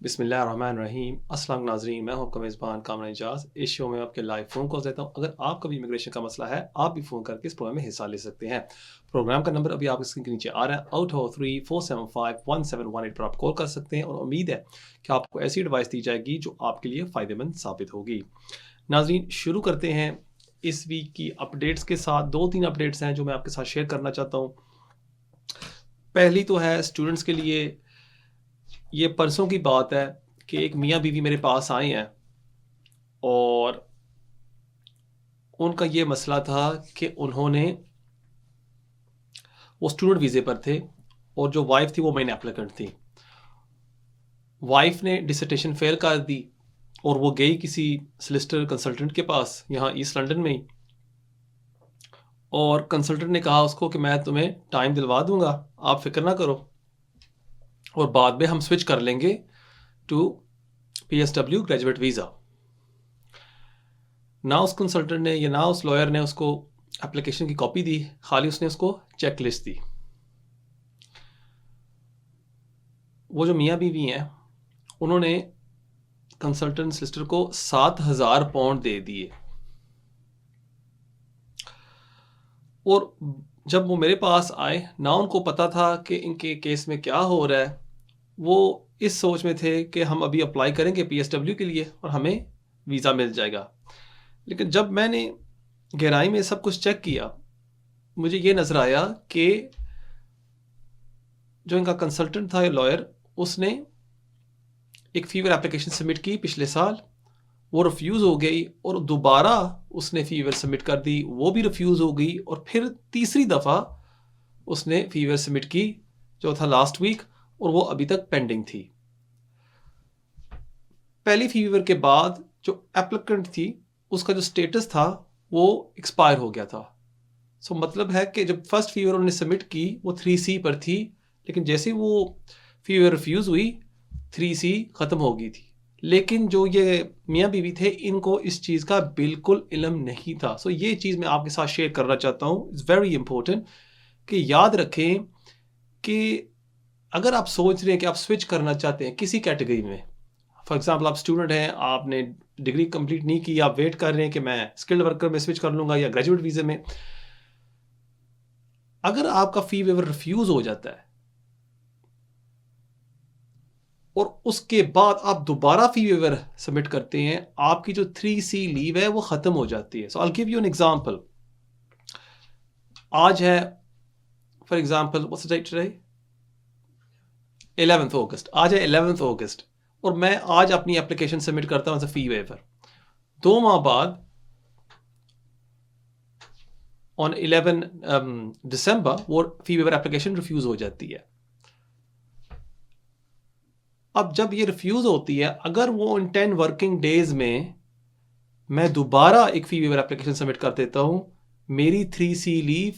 बिस्मिल्लाहिर्रहमानिर्रहीम। अस्सलाम नाज़रीन, मैं हूं आपका मेज़बान कामरान इजाज़। इस शो में आपके लाइव फ़ोन कॉल्स देता हूं। अगर आपका भी इमिग्रेशन का मसला है, आप भी फ़ोन करके इस प्रोग्राम में हिस्सा ले सकते हैं। प्रोग्राम का नंबर अभी आपकी स्क्रीन के नीचे आ रहा है, 843-475-1718 पर आप कॉल कर सकते हैं और उम्मीद है कि आपको ऐसी एडवाइस दी जाएगी जो आपके लिए फ़ायदेमंद साबित होगी। नाज़रीन, शुरू करते हैं इस वीक की अपडेट्स के साथ। 2-3 अपडेट्स हैं जो मैं आपके साथ शेयर करना चाहता हूँ। पहली तो है स्टूडेंट्स के लिए। ये परसों की बात है कि एक मियाँ बीवी मेरे पास आए हैं और उनका ये मसला था कि वो स्टूडेंट वीज़े पर थे और जो वाइफ थी वो मेन एप्लीकेंट थी। वाइफ ने डिसर्टेशन फेल कर दी और वो गई किसी सोलिसिटर कंसल्टेंट के पास यहाँ ईस्ट लंदन में ही, और कंसल्टेंट ने कहा उसको कि मैं तुम्हें टाइम दिलवा दूंगा, आप फिक्र ना करो, और बाद में हम स्विच कर लेंगे टू PSW ग्रेजुएट वीज़ा। ना उस कंसल्टेंट ने या ना उस लॉयर ने उसको एप्लीकेशन की कॉपी दी, खाली उसने उसको चेक लिस्ट दी। वो जो मियाँ बीवी हैं उन्होंने कंसल्टेंट सिस्टर को 7,000 पाउंड दे दिए। और जब वो मेरे पास आए, ना उनको पता था कि इनके केस में क्या हो रहा है। वो इस सोच में थे कि हम अभी अप्लाई करेंगे PSW के लिए और हमें वीज़ा मिल जाएगा। लेकिन जब मैंने गहराई में सब कुछ चेक किया, मुझे ये नज़र आया कि जो इनका कंसल्टेंट था या लॉयर, उसने एक फीवर एप्लीकेशन सबमिट की पिछले साल, वो रिफ्यूज़ हो गई, और दोबारा उसने फीवर सबमिट कर दी, वो भी रिफ्यूज़ हो गई, और फिर तीसरी दफ़ा उसने फीवर सबमिट की जो था लास्ट वीक, और वो अभी तक पेंडिंग थी। पहली फीवर के बाद जो एप्लीकेंट थी उसका जो स्टेटस था वो एक्सपायर हो गया था। सो मतलब है कि जब फर्स्ट फीवर उन्होंने सबमिट की वो 3C पर थी, लेकिन जैसे ही वो फीवर रिफ्यूज़ हुई 3C ख़त्म हो गई थी। लेकिन जो ये मियाँ बीवी थे, इनको इस चीज़ का बिल्कुल इल्म नहीं था। सो ये चीज़ मैं आपके साथ शेयर करना चाहता हूँ। इट्स वेरी इंपॉर्टेंट कि याद रखें कि अगर आप सोच रहे हैं कि आप स्विच करना चाहते हैं किसी कैटेगरी में, फॉर एग्जाम्पल आप स्टूडेंट हैं, आपने डिग्री कंप्लीट नहीं की, आप वेट कर रहे हैं कि मैं स्किल्ड वर्कर में स्विच कर लूँगा या ग्रेजुएट वीज़े में, अगर आपका फी वेवर रिफ्यूज़ हो जाता है और उसके बाद आप दोबारा फी वेवर सबमिट करते हैं, आपकी जो 3C लीव है वो ख़त्म हो जाती है। So I will give you an example. आज है for example what's the date today, 11th अगस्त। आज है 11th अगस्त और मैं आज अपनी एप्लीकेशन सबमिट करता हूँ एज अ फी वेवर। 2 माह बाद ऑन 11 दिसंबर वो फी वेवर एप्लीकेशन रिफ्यूज़ हो जाती है। अब जब ये रिफ्यूज़ होती है, अगर वो इन 10 वर्किंग डेज में मैं दोबारा एक फी वेवर एप्लीकेशन सबमिट कर देता हूँ, मेरी 3C लीव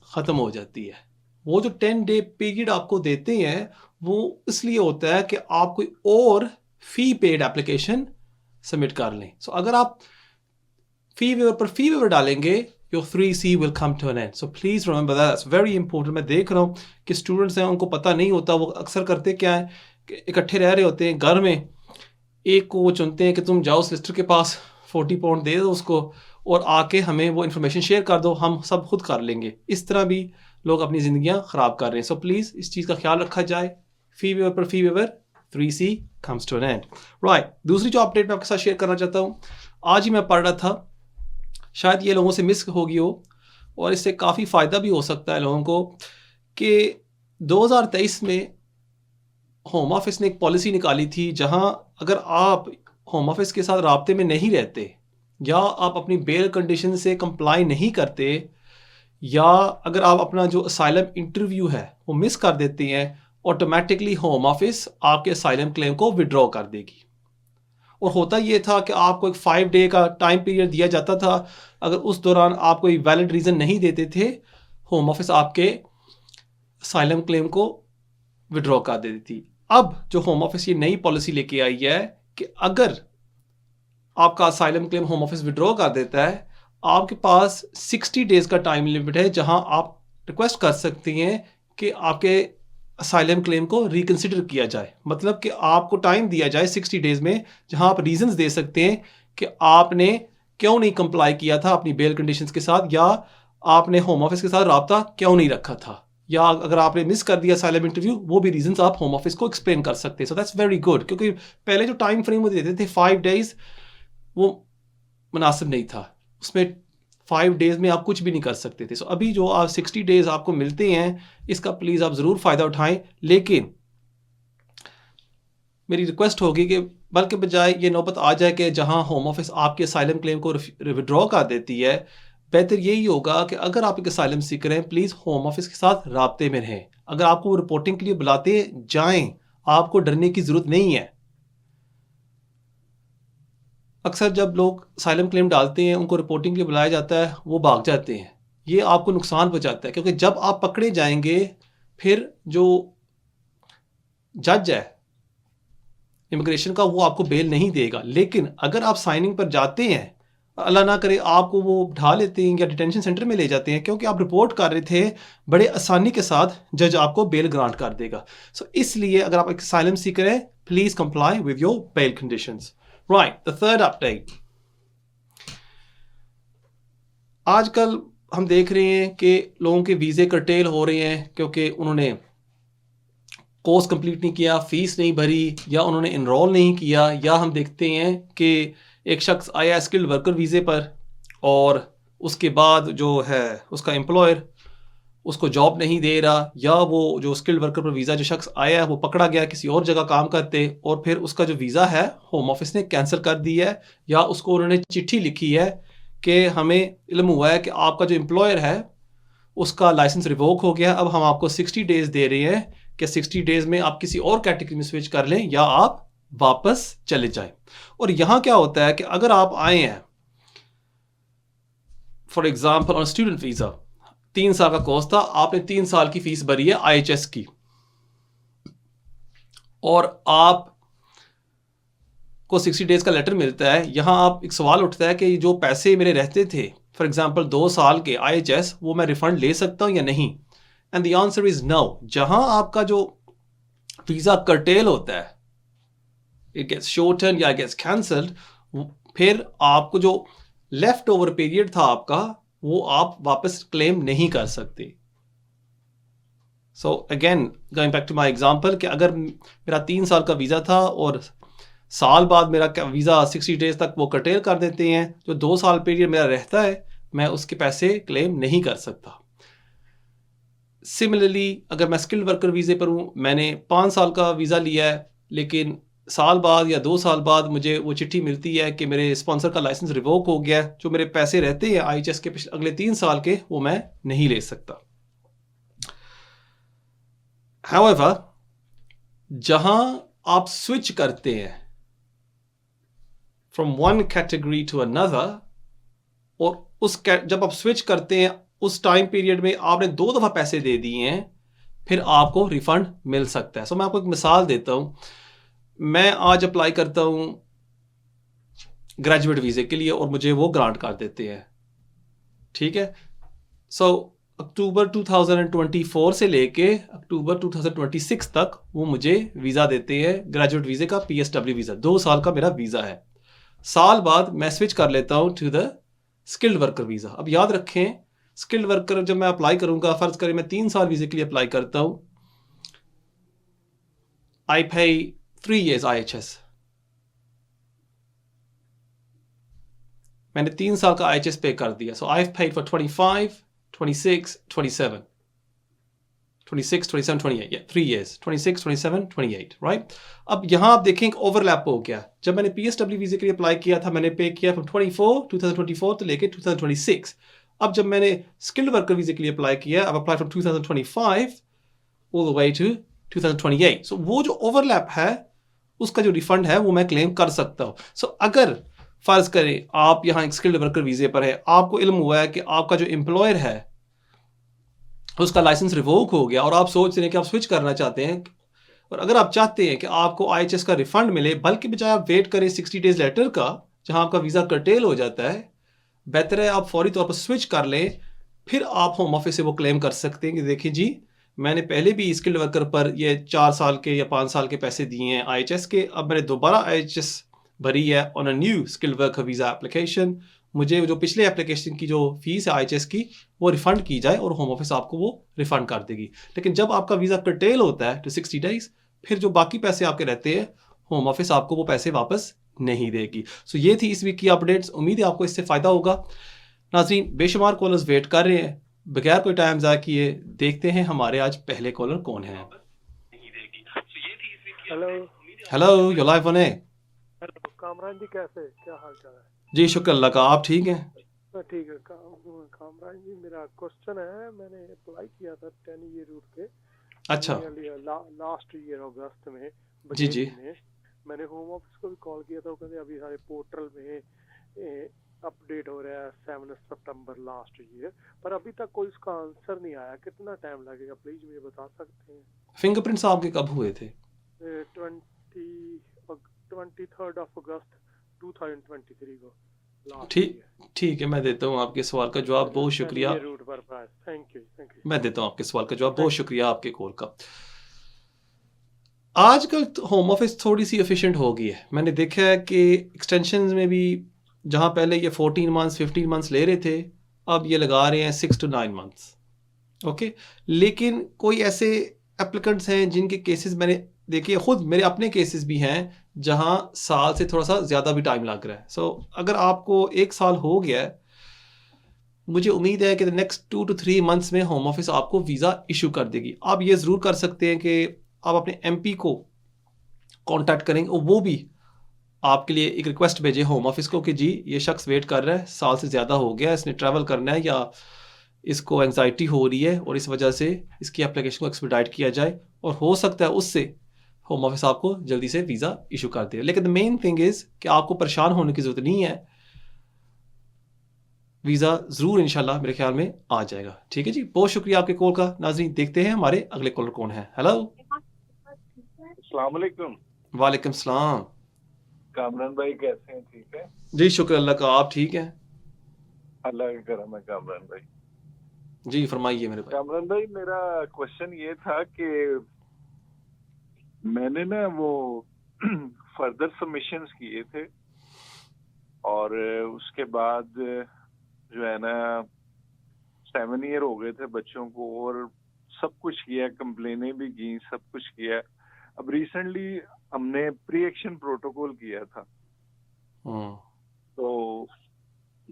ख़त्म हो जाती है। वो जो 10 डे पीरियड आपको देते हैं वो इसलिए होता है कि आप कोई और फी पेड एप्लीकेशन सबमिट कर लें। सो अगर आप फी वेवर पर फी वेवर डालेंगे, your 3C will come to an end. So please remember that. That's very important. मैं देख रहा हूँ कि स्टूडेंट्स हैं, उनको पता नहीं होता। वो अक्सर करते क्या है कि इकट्ठे रह रहे होते हैं घर में, एक को वो चुनते हैं कि तुम जाओ सिस्टर के पास 40 पाउंड दे दो उसको और आके हमें वो इन्फॉर्मेशन शेयर कर दो, हम सब खुद कर लेंगे। इस तरह भी लोग अपनी ज़िंदगियाँ ख़राब कर रहे हैं। सो प्लीज़ इस चीज़ का ख्याल रखा जाए। फी वेवर पर fee waiver, 3C comes to an end. Right, दूसरी जो अपडेट मैं आपके साथ शेयर करना चाहता हूँ, आज ही मैं पढ़ रहा था, शायद ये लोगों से मिस होगी हो और इससे काफ़ी फ़ायदा भी हो सकता है लोगों को, कि 2023 में होम ऑफिस ने एक पॉलिसी निकाली थी जहां अगर आप होम ऑफिस के साथ राब्ते में नहीं रहते या आप अपनी बेल कंडीशन से कंप्लाई नहीं करते या अगर आप अपना जो असाइलम इंटरव्यू है वो मिस कर देते हैं, ऑटोमेटिकली होम ऑफिस आपके असाइलम क्लेम को विड्रॉ कर देगी। और होता ये था कि आपको एक 5 डे का टाइम पीरियड दिया जाता था, अगर उस दौरान आप कोई वैलिड रीज़न नहीं देते थे, होम ऑफिस आपके असाइलम क्लेम को विड्रॉ कर देती थी। अब जो होम ऑफिस ये नई पॉलिसी लेके आई है कि अगर आपका asylum claim home office withdraw कर देता है, आपके पास 60 डेज का टाइम लिमिट है जहां आप रिक्वेस्ट कर सकती हैं कि आपके असाइलम क्लेम को रिकंसिडर किया जाए, मतलब कि आपको टाइम दिया जाए 60 डेज में, जहां आप रीजंस दे सकते हैं कि आपने क्यों नहीं कंप्लाई किया था अपनी बेल कंडीशंस के साथ, या आपने होम ऑफिस के साथ राब्ता क्यों नहीं रखा था, या अगर आपने मिस कर दिया असाइलम इंटरव्यू, वो भी रीजंस आप होम ऑफिस को एक्सप्लेन कर सकते हैं। सो दैट्स वेरी गुड, क्योंकि पहले जो टाइम फ्रेम वो देते थे 5 डेज, वो मुनासिब नहीं था। उसमें 5 डेज में आप कुछ भी नहीं कर सकते थे। सो अभी जो आप 60 डेज आपको मिलते हैं, इसका प्लीज़ आप ज़रूर फ़ायदा उठाएं। लेकिन मेरी रिक्वेस्ट होगी कि बल्कि बजाय ये नौबत आ जाए कि जहां होम ऑफिस आपके असाइलम क्लेम को विड्रॉ कर देती है, बेहतर यही होगा कि अगर आप एक असाइलम सीकर हैं, प्लीज़ होम ऑफिस के साथ राब्ते में रहें। अगर आपको रिपोर्टिंग के लिए बुलाते जाएं, आपको डरने की ज़रूरत नहीं है। अक्सर जब लोग असाइलम क्लेम डालते हैं, उनको रिपोर्टिंग के लिए बुलाया जाता है, वो भाग जाते हैं। ये आपको नुकसान पहुंचाता है, क्योंकि जब आप पकड़े जाएंगे, फिर जो जज है इमिग्रेशन का, वो आपको बेल नहीं देगा। लेकिन अगर आप साइनिंग पर जाते हैं, अल्लाह ना करे आपको वो ढा लेते हैं या डिटेंशन सेंटर में ले जाते हैं, क्योंकि आप रिपोर्ट कर रहे थे, बड़े आसानी के साथ जज आपको बेल ग्रांट कर देगा। सो इसलिए अगर आप एक असाइलम सीकर हैं, please comply with your bail conditions. Right, the third update. आजकल हम देख रहे हैं कि लोगों के वीज़े कर्टेल हो रहे हैं क्योंकि उन्होंने कोर्स कंप्लीट नहीं किया, फीस नहीं भरी, या उन्होंने इनरोल नहीं किया, या हम देखते हैं कि एक शख्स आया स्किल्ड वर्कर वीज़े पर और उसके बाद जो है उसका एम्प्लॉयर उसको जॉब नहीं दे रहा, या वो जो स्किल्ड वर्कर पर वीज़ा जो शख्स आया है वो पकड़ा गया किसी और जगह काम करते, और फिर उसका जो वीज़ा है होम ऑफिस ने कैंसिल कर दी है, या उसको उन्होंने चिट्ठी लिखी है कि हमें इल्म हुआ है कि आपका जो एम्प्लॉयर है उसका लाइसेंस रिवोक हो गया, अब हम आपको 60 डेज दे रहे हैं कि 60 डेज में आप किसी और कैटेगरी में स्विच कर लें या आप वापस चले जाएं। और यहां क्या होता है कि अगर आप आए हैं for example on student visa, 3 साल का कोर्स था, आपने 3 साल की फीस भरी है IHS की, और आप को 60 डेज का लेटर मिलता है, यहां आप एक सवाल उठता है कि जो पैसे मेरे रहते थे फॉर एग्जाम्पल 2 साल के IHS, वो मैं रिफंड ले सकता हूं या नहीं? And the answer is no. जहां आपका जो वीजा कर्टेल होता है, इट गेट्स शॉर्टन या गेट्स कैंसल्ड, फिर आपको जो लेफ्ट ओवर पीरियड था आपका, वो आप वापस क्लेम नहीं कर सकते। So again going back to my example कि अगर मेरा 3 साल का वीजा था और साल बाद मेरा वीजा 60 डेज तक वो कर्टेल कर देते हैं, जो 2 साल पीरियड मेरा रहता है, मैं उसके पैसे क्लेम नहीं कर सकता। सिमिलरली अगर मैं स्किल्ड वर्कर वीज़े पर हूँ, मैंने 5 साल का वीज़ा लिया है, लेकिन साल बाद या 2 साल बाद मुझे वो चिट्ठी मिलती है कि मेरे स्पॉन्सर का लाइसेंस रिवोक हो गया, जो मेरे पैसे रहते हैं IHS के अगले 3 साल के, वो मैं नहीं ले सकता। However, जहां आप स्विच करते हैं from one category to another, और जब आप स्विच करते हैं उस टाइम पीरियड में आपने 2 दफ़ा पैसे दे दिए हैं, फिर आपको रिफंड मिल सकता है। सो मैं आपको एक मिसाल देता हूं। मैं आज अप्लाई करता हूं ग्रेजुएट वीज़े के लिए और मुझे वो ग्रांट कर देते हैं, ठीक है। सो अक्टूबर 2024 से लेके अक्टूबर 2026 तक वो मुझे वीज़ा देते हैं, ग्रेजुएट वीज़े का, PSW वीज़ा, 2 साल का मेरा वीज़ा है। साल बाद मैं स्विच कर लेता हूं to the skilled worker visa. अब याद रखें, स्किल्ड वर्कर जब मैं अप्लाई करूंगा, फर्ज करें मैं 3 साल वीज़े के लिए अप्लाई करता हूं, आई पे 3 years IHS, मैंने 3 साल का IHS पे कर दिया। सो I paid for 25, 26, 27, 26, 27, 28, yeah, 3 years, 26, 27, 28, right. अब यहां आप देखें ओवरलैप हो गया। जब मैंने PSW वीज़े के लिए अप्लाई किया था, मैंने पे किया फ्रॉम 2024 तो लेके 2026। अब जब मैंने स्किल्ड वर्कर वीज़े के लिए अप्लाई किया, अब apply from 2025 all the way to 2028। सो वो जो ओवरलैप है, उसका जो रिफंड है वो मैं क्लेम कर सकता हूँ। सो अगर फर्ज करें आप यहाँ एक स्किल्ड वर्कर वीज़े पर है, आपको इल्म हुआ है कि आपका जो एम्प्लॉयर है उसका लाइसेंस रिवोक हो गया और आप सोच रहे हैं कि आप स्विच करना चाहते हैं, और अगर आप चाहते हैं कि आपको IHS का रिफंड मिले, बल्कि बजाय आप वेट करें 60 डेज लेटर का जहां आपका वीज़ा कर्टेल हो जाता है, बेहतर है आप फौरी तौर पर स्विच कर लें। फिर आप होम ऑफिस से वो क्लेम कर सकते हैं कि देखिए जी, मैंने पहले भी स्किल्ड वर्कर पर ये 4 साल के या 5 साल के पैसे दिए हैं IHS के, अब मैंने दोबारा IHS भरी है on a new skilled worker visa application. मुझे जो पिछले एप्लीकेशन की जो फीस है IHS की वो रिफ़ंड की जाए और होम ऑफिस आपको वो रिफ़ंड कर देगी। लेकिन जब आपका वीज़ा कर्टेल होता है टू 60 डेज़, फिर जो बाकी पैसे आपके रहते हैं होम ऑफिस आपको वो पैसे वापस नहीं देगी। सो ये थी इस वीक की अपडेट्स, उम्मीद है आपको इससे फ़ायदा होगा। नाज़रीन, बेशुमार कॉलर्स वेट कर रहे हैं, बगैर कोई टाइम ज़ाया किए देखते हैं हमारे आज पहले कॉलर कौन है। Hello hello, you live on air. Hello Kamran ji, कैसे, क्या हाल चाल है? जी शुक्र अल्लाह का, आप ठीक हैं? ठीक है। कामरान जी, मेरा क्वेश्चन है, मैंने अप्लाई किया था 10 ईयर रूट के अच्छा। लास्ट ईयर अगस्त में, जी बगेर जी। महीने। मैंने होम ऑफिस को भी कॉल किया था, वो कहते अभी सारे पोर्टल में अपडेट हो रहा है 7 सितंबर लास्ट ईयर, पर अभी तक कोई उसका आंसर नहीं आया। कितना टाइम लगेगा, प्लीज मुझे बता सकते हैं? फिंगरप्रिंट्स आपके कब हुए थे? 23 अगस्त 2023 को लास्ट ठीक ईयर। ठीक है, मैं देता हूँ आपके सवाल का जवाब। बहुत शुक्रिया। ये रूट पर प्राइस, थैंक यू। मैं देता हूँ आपके सवाल का जवाब। बहुत थैंक शुक्रिया आपके कॉल का। आजकल होम ऑफिस थोड़ी सी एफिशिएंट हो गई है। मैंने देखा है कि एक्सटेंशन में भी जहाँ पहले ये 14 मंथ्स 15 मंथ्स ले रहे थे, अब ये लगा रहे हैं 6 to 9 मंथ्स। ओके, लेकिन कोई ऐसे एप्लीकेंट्स हैं जिनके केसेस मैंने देखे, खुद मेरे अपने केसेस भी हैं जहां साल से थोड़ा सा ज़्यादा भी टाइम लग रहा है। सो अगर आपको 1 साल हो गया है, मुझे उम्मीद है कि नेक्स्ट 2 to 3 मंथ्स में होम ऑफिस आपको वीज़ा इशू कर देगी। आप ये ज़रूर कर सकते हैं कि आप अपने MP को कांटेक्ट करेंगे और वो भी आपके लिए एक रिक्वेस्ट भेजे होम ऑफिस को कि जी ये शख्स वेट कर रहा है, साल से ज़्यादा हो गया है, इसने ट्रैवल करना है या इसको एंजाइटी हो रही है और इस वजह से इसकी एप्लीकेशन को एक्सपेडाइट किया जाए, और हो सकता है उससे होम ऑफिस आपको जल्दी से वीज़ा इशू कर दे। लेकिन द मेन थिंग इज़ कि आपको परेशान होने की ज़रूरत नहीं है, वीज़ा ज़रूर इंशाल्लाह मेरे ख्याल में आ जाएगा। ठीक है जी, बहुत शुक्रिया आपके कॉल का। नाज़रीन, देखते हैं हमारे अगले कॉलर कौन है। हेलो। अस्सलाम वालेकुम। वालेकुम सलाम। कामरान भाई कैसे हैं? ठीक है जी शुक्र अल्लाह का, आप ठीक हैं? अल्लाह का करम है। कामरान भाई, जी फरमाइए मेरे भाई। कामरान भाई, मेरा क्वेश्चन ये था कि मैंने ना वो फर्दर सबमिशंस किए थे और उसके बाद जो है ना 7 ईयर हो गए थे बच्चों को, और सब कुछ किया, कंप्लेनें भी की, सब कुछ किया। अब रिसेंटली हमने प्री एक्शन प्रोटोकॉल किया था, तो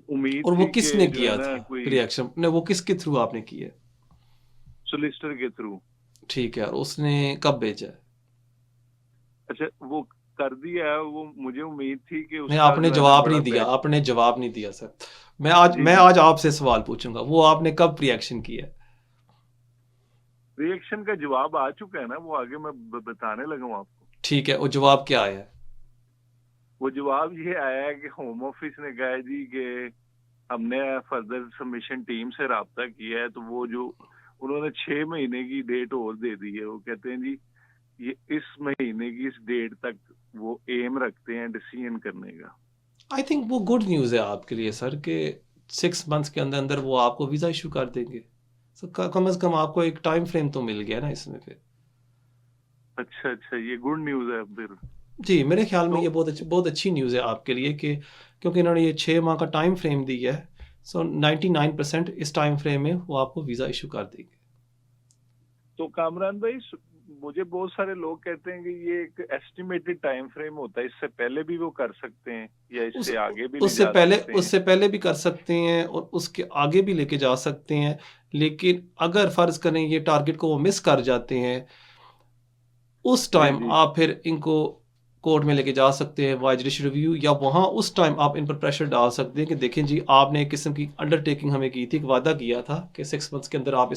उम्मीद और वो थी कि किसने जो है किया ना था कोई रिएक्शन ने, वो किसके थ्रू आपने किया? सोलिसिटर के थ्रू। ठीक है, और उसने कब भेजा है? अच्छा, वो कर दिया है। वो मुझे उम्मीद थी कि नहीं, उसका आपने जो है ना जवाब नहीं बड़ा दिया, बैच। आपने जवाब नहीं दिया सर। जी मैं जी, आज आपसे सवाल पूछूंगा, वो आपने कब रिएक्शन किया? रिएक्शन का जवाब आ चुका है ना, वो आगे मैं बताने लगा हूँ आपको। ठीक है, वो जवाब क्या आया है? वो जवाब ये आया है कि होम ऑफिस ने कहा है जी कि हमने फर्दर सबमिशन टीम से राब्ता किया है, तो वो जो उन्होंने 6 महीने की डेट और दे दी है। वो कहते हैं जी ये इस महीने की इस डेट तक वो एम रखते हैं डिसीजन करने का। आई थिंक वो गुड न्यूज़ है आपके लिए सर, कि 6 मंथ्स के अंदर अंदर वो आपको वीज़ा इशू कर देंगे। सो कम से कम आपको एक टाइम फ्रेम तो मिल गया ना इसमें फिर। अच्छा अच्छा, ये गुड न्यूज़ है फिर। जी, मेरे ख्याल में तो ये बहुत अच्छी न्यूज़ है आपके लिए कि क्योंकि इन्होंने ये 6 माह का टाइम फ्रेम दिया है। सो 99% इस टाइम फ्रेम में वो आपको वीज़ा इशू कर देंगे। तो कामरान भाई, मुझे बहुत सारे लोग कहते हैं कि ये एक एस्टिमेटेड टाइम फ्रेम होता है, इससे पहले भी वो कर सकते हैं या उस इससे आगे भी ले जा सकते हैं। उससे पहले भी कर सकते हैं और उसके आगे भी लेके जा सकते हैं। लेकिन अगर फ़र्ज़ करें ये टारगेट को वो मिस कर जाते हैं, उस जी टाइम जी। आप फिर इनको कोर्ट में लेके जा सकते हैं वाइज जुडिशल रिव्यू, या वहाँ उस टाइम आप इन पर प्रेशर डाल सकते हैं कि देखें जी आपने एक किस्म की अंडरटेकिंग हमें की थी, एक वादा किया था कि 6 मंथ्स के अंदर आप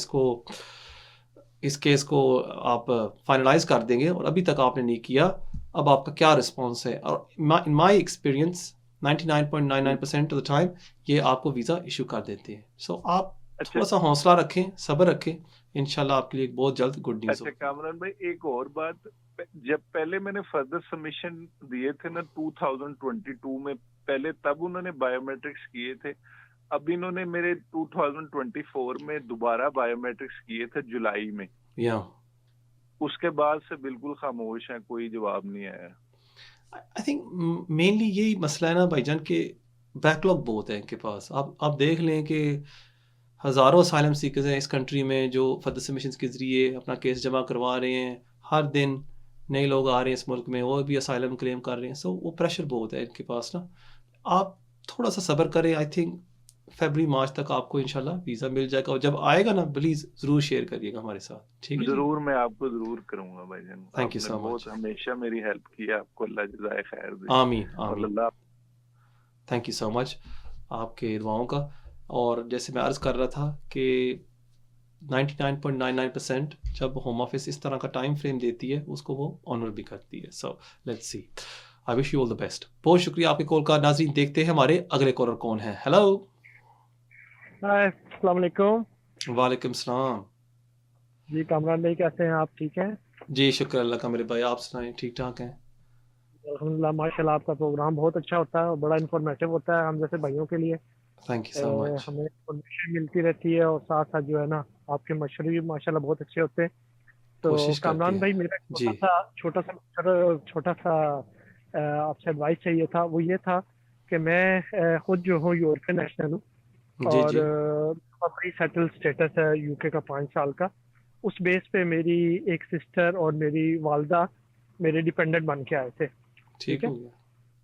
इस केस को आप फाइनलाइज कर देंगे और अभी तक आपने नहीं किया। अब आपका क्या रिस्पॉन्स है? और in my experience 99.99% of the time ये आपको वीज़ा इशू कर देते हैं। सो आप अच्छा थोड़ा सा हौसला रखें, सब्र रखें, इंशाल्लाह आपके लिए बहुत जल्द गुड न्यूज़ अच्छा होगी। कामरान भाई, एक और बात। जब पहले मैंने फर्दर सबमिशन दिए थे ना 2022 में, पहले तब उन्होंने बायोमेट्रिक्स किए थे। अब इन्होंने मेरे 2024 में दोबारा बायोमेट्रिक्स किए थे जुलाई में। या उसके बाद से बिल्कुल खामोश हैं, कोई जवाब नहीं आया। आई थिंक मेनली यही मसला है ना भाईजान के बैकलॉग बहुत है इनके पास। आप देख लें कि हज़ारों असाइलम सीकर्स हैं इस कंट्री में जो फर्दर सबमिशंस के ज़रिए अपना केस जमा करवा रहे हैं। हर दिन नए लोग आ रहे हैं इस मुल्क में, वो भी असाइलम क्लेम कर रहे हैं। सो वो प्रेशर बहुत है इनके पास ना। आप थोड़ा सा सब्र करें। आई थिंक फरवरी मार्च तक आपको इंशाल्लाह वीज़ा मिल जाएगा, और जब आएगा ना प्लीज़ ज़रूर शेयर करिएगा हमारे साथ, ठीक है जी? जरूर, मैं आपको जरूर करूंगा भाईजान। थैंक यू आपने सो बहुत मच। हमेशा मेरी हेल्प की है, आपको अल्लाह जज़ाए खैर दे। आमीन और आमीन। अल्लाह थैंक यू सो मच आपके दुआओं का। और जैसे मैं अर्ज़ कर रहा था कि 99.99% जब होम ऑफिस इस तरह का टाइम फ्रेम देती है उसको वो ऑनर भी करती है। So let's see. I wish you all the best. बहुत शुक्रिया आपके कॉल का। नाज़रीन देखते हैं हमारे अगले कॉलर कौन है। हेलो। हाय, अस्सलाम वालेकुम। वालेकुम सलाम। जी कामरान भाई, कैसे हैं आप? ठीक हैं? जी शुक्र अल्लाह का मेरे भाई, आप सुनाएं ठीक ठाक हैं? अल्हम्दुलिल्लाह, माशाल्लाह। आपका प्रोग्राम बहुत अच्छा होता है और बड़ा इन्फॉर्मेटिव होता है हम जैसे भाइयों के लिए। Thank you so much. हमें इन्फॉर्मेशन मिलती रहती है और साथ साथ जो है ना, आपके मशवरे भी माशाल्लाह बहुत अच्छे होते हैं। तो कोशिश करते कामरान भाई, हैं मेरा जी। छोटा सा आपसे एडवाइस चाहिए था। वो ये था कि मैं खुद जो हूँ यूरोपियन नेशनल हूँ जी और जी। प्री सेटल स्टेटस है यूके का 5 साल का। उस बेस पे मेरी एक सिस्टर और मेरी वालदा मेरे डिपेंडेंट बन के आए थे। ठीक ठीक है? हो गया।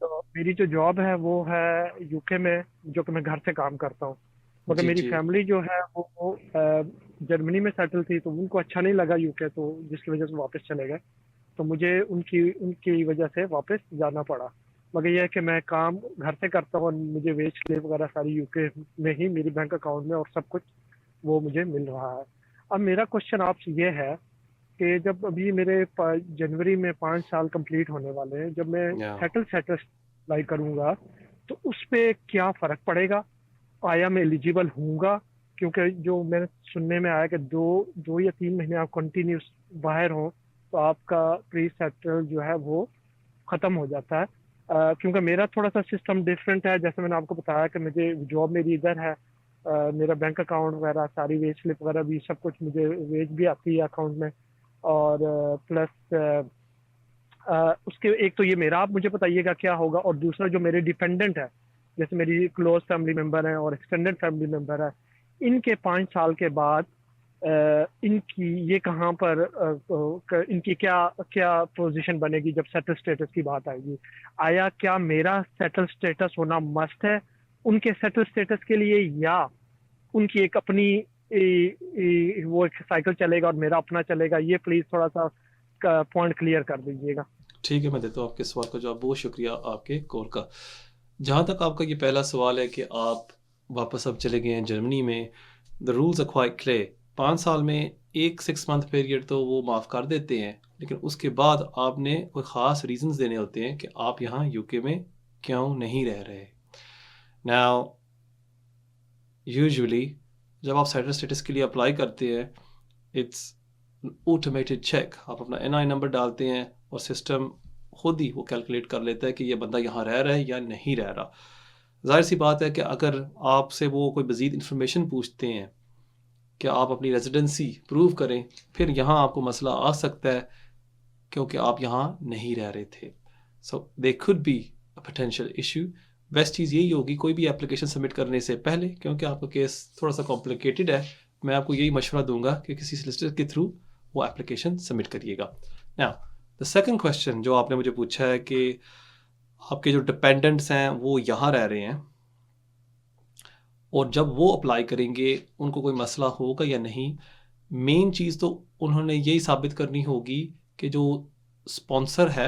तो मेरी जो जॉब है वो है यूके में, जो कि मैं घर से काम करता हूँ। मगर जी मेरी जी। फैमिली जो है वो जर्मनी में सेटल थी, तो उनको अच्छा नहीं लगा यूके, तो जिसकी वजह से वापस चले गए। तो मुझे उनकी उनकी वजह से वापस जाना पड़ा। मगर यह है कि मैं काम घर से करता हूँ और मुझे वेज स्लिप वगैरह सारी यूके में ही मेरी बैंक अकाउंट में और सब कुछ वो मुझे मिल रहा है। अब मेरा क्वेश्चन आपसे ये है कि जब अभी मेरे जनवरी में 5 साल कंप्लीट होने वाले हैं, जब मैं या सेटल अप्लाई करूंगा तो उस पे क्या फ़र्क पड़ेगा? आया मैं एलिजिबल हूँगा? क्योंकि जो मैंने सुनने में आया कि 2 या 3 महीने आप कंटिन्यूस बाहर हो तो आपका प्री सेटल जो है वो ख़त्म हो जाता है। क्योंकि मेरा थोड़ा सा सिस्टम डिफरेंट है। जैसे मैंने आपको बताया कि मुझे जॉब मेरी इधर है, मेरा बैंक अकाउंट वगैरह सारी वेज स्लिप वगैरह भी सब कुछ मुझे वेज भी आती है अकाउंट में। और प्लस उसके एक तो ये मेरा, आप मुझे बताइएगा क्या होगा। और दूसरा जो मेरे डिपेंडेंट है, जैसे मेरी क्लोज फैमिली मेम्बर हैं और एक्सटेंडेड फैमिली मेम्बर है, इनके 5 साल के बाद इनकी ये कहाँ पर इनकी क्या क्या पोजीशन बनेगी जब सेटल स्टेटस की बात आएगी? आया क्या मेरा सेटल स्टेटस होना मस्ट है उनके सेटल स्टेटस के लिए, या उनकी एक अपनी वो एक साइकिल चलेगा और मेरा अपना चलेगा? ये प्लीज थोड़ा सा पॉइंट क्लियर कर दीजिएगा। ठीक है, मैं देता हूँ आपके सवाल का जवाब। बहुत शुक्रिया आपके कॉल का। जहाँ तक आपका ये पहला सवाल है कि आप वापस अब चले गए हैं जर्मनी में, the rules are quite clear. 5 साल में एक 6 मंथ पीरियड तो वो माफ़ कर देते हैं, लेकिन उसके बाद आपने कोई ख़ास रीजंस देने होते हैं कि आप यहाँ यूके में क्यों नहीं रह रहे। नाउ यूजुअली जब आप सेटल स्टेटस के लिए अप्लाई करते हैं, इट्स ऑटोमेटेड चेक। आप अपना एनआई नंबर डालते हैं और सिस्टम खुद ही वो कैलकुलेट कर लेता है कि ये बंदा यहाँ रह रहा है या नहीं रह रहा। जाहिर सी बात है कि अगर आपसे वो कोई मज़ीद इन्फॉर्मेशन पूछते हैं कि आप अपनी रेजिडेंसी प्रूव करें, फिर यहाँ आपको मसला आ सकता है क्योंकि आप यहाँ नहीं रह रहे थे। So they could be a potential issue. Best चीज़ यही होगी कोई भी एप्लीकेशन सबमिट करने से पहले, क्योंकि आपका केस थोड़ा सा कॉम्प्लिकेटेड है, मैं आपको यही मशवरा दूंगा कि किसी सोलिसिटर के थ्रू वो एप्लीकेशन सबमिट करिएगा। नाउ द सेकंड क्वेश्चन जो आपने मुझे पूछा है कि आपके जो डिपेंडेंट्स हैं वो यहाँ रह रहे हैं और जब वो अप्लाई करेंगे उनको कोई मसला होगा या नहीं। मेन चीज़ तो उन्होंने यही साबित करनी होगी कि जो स्पॉन्सर है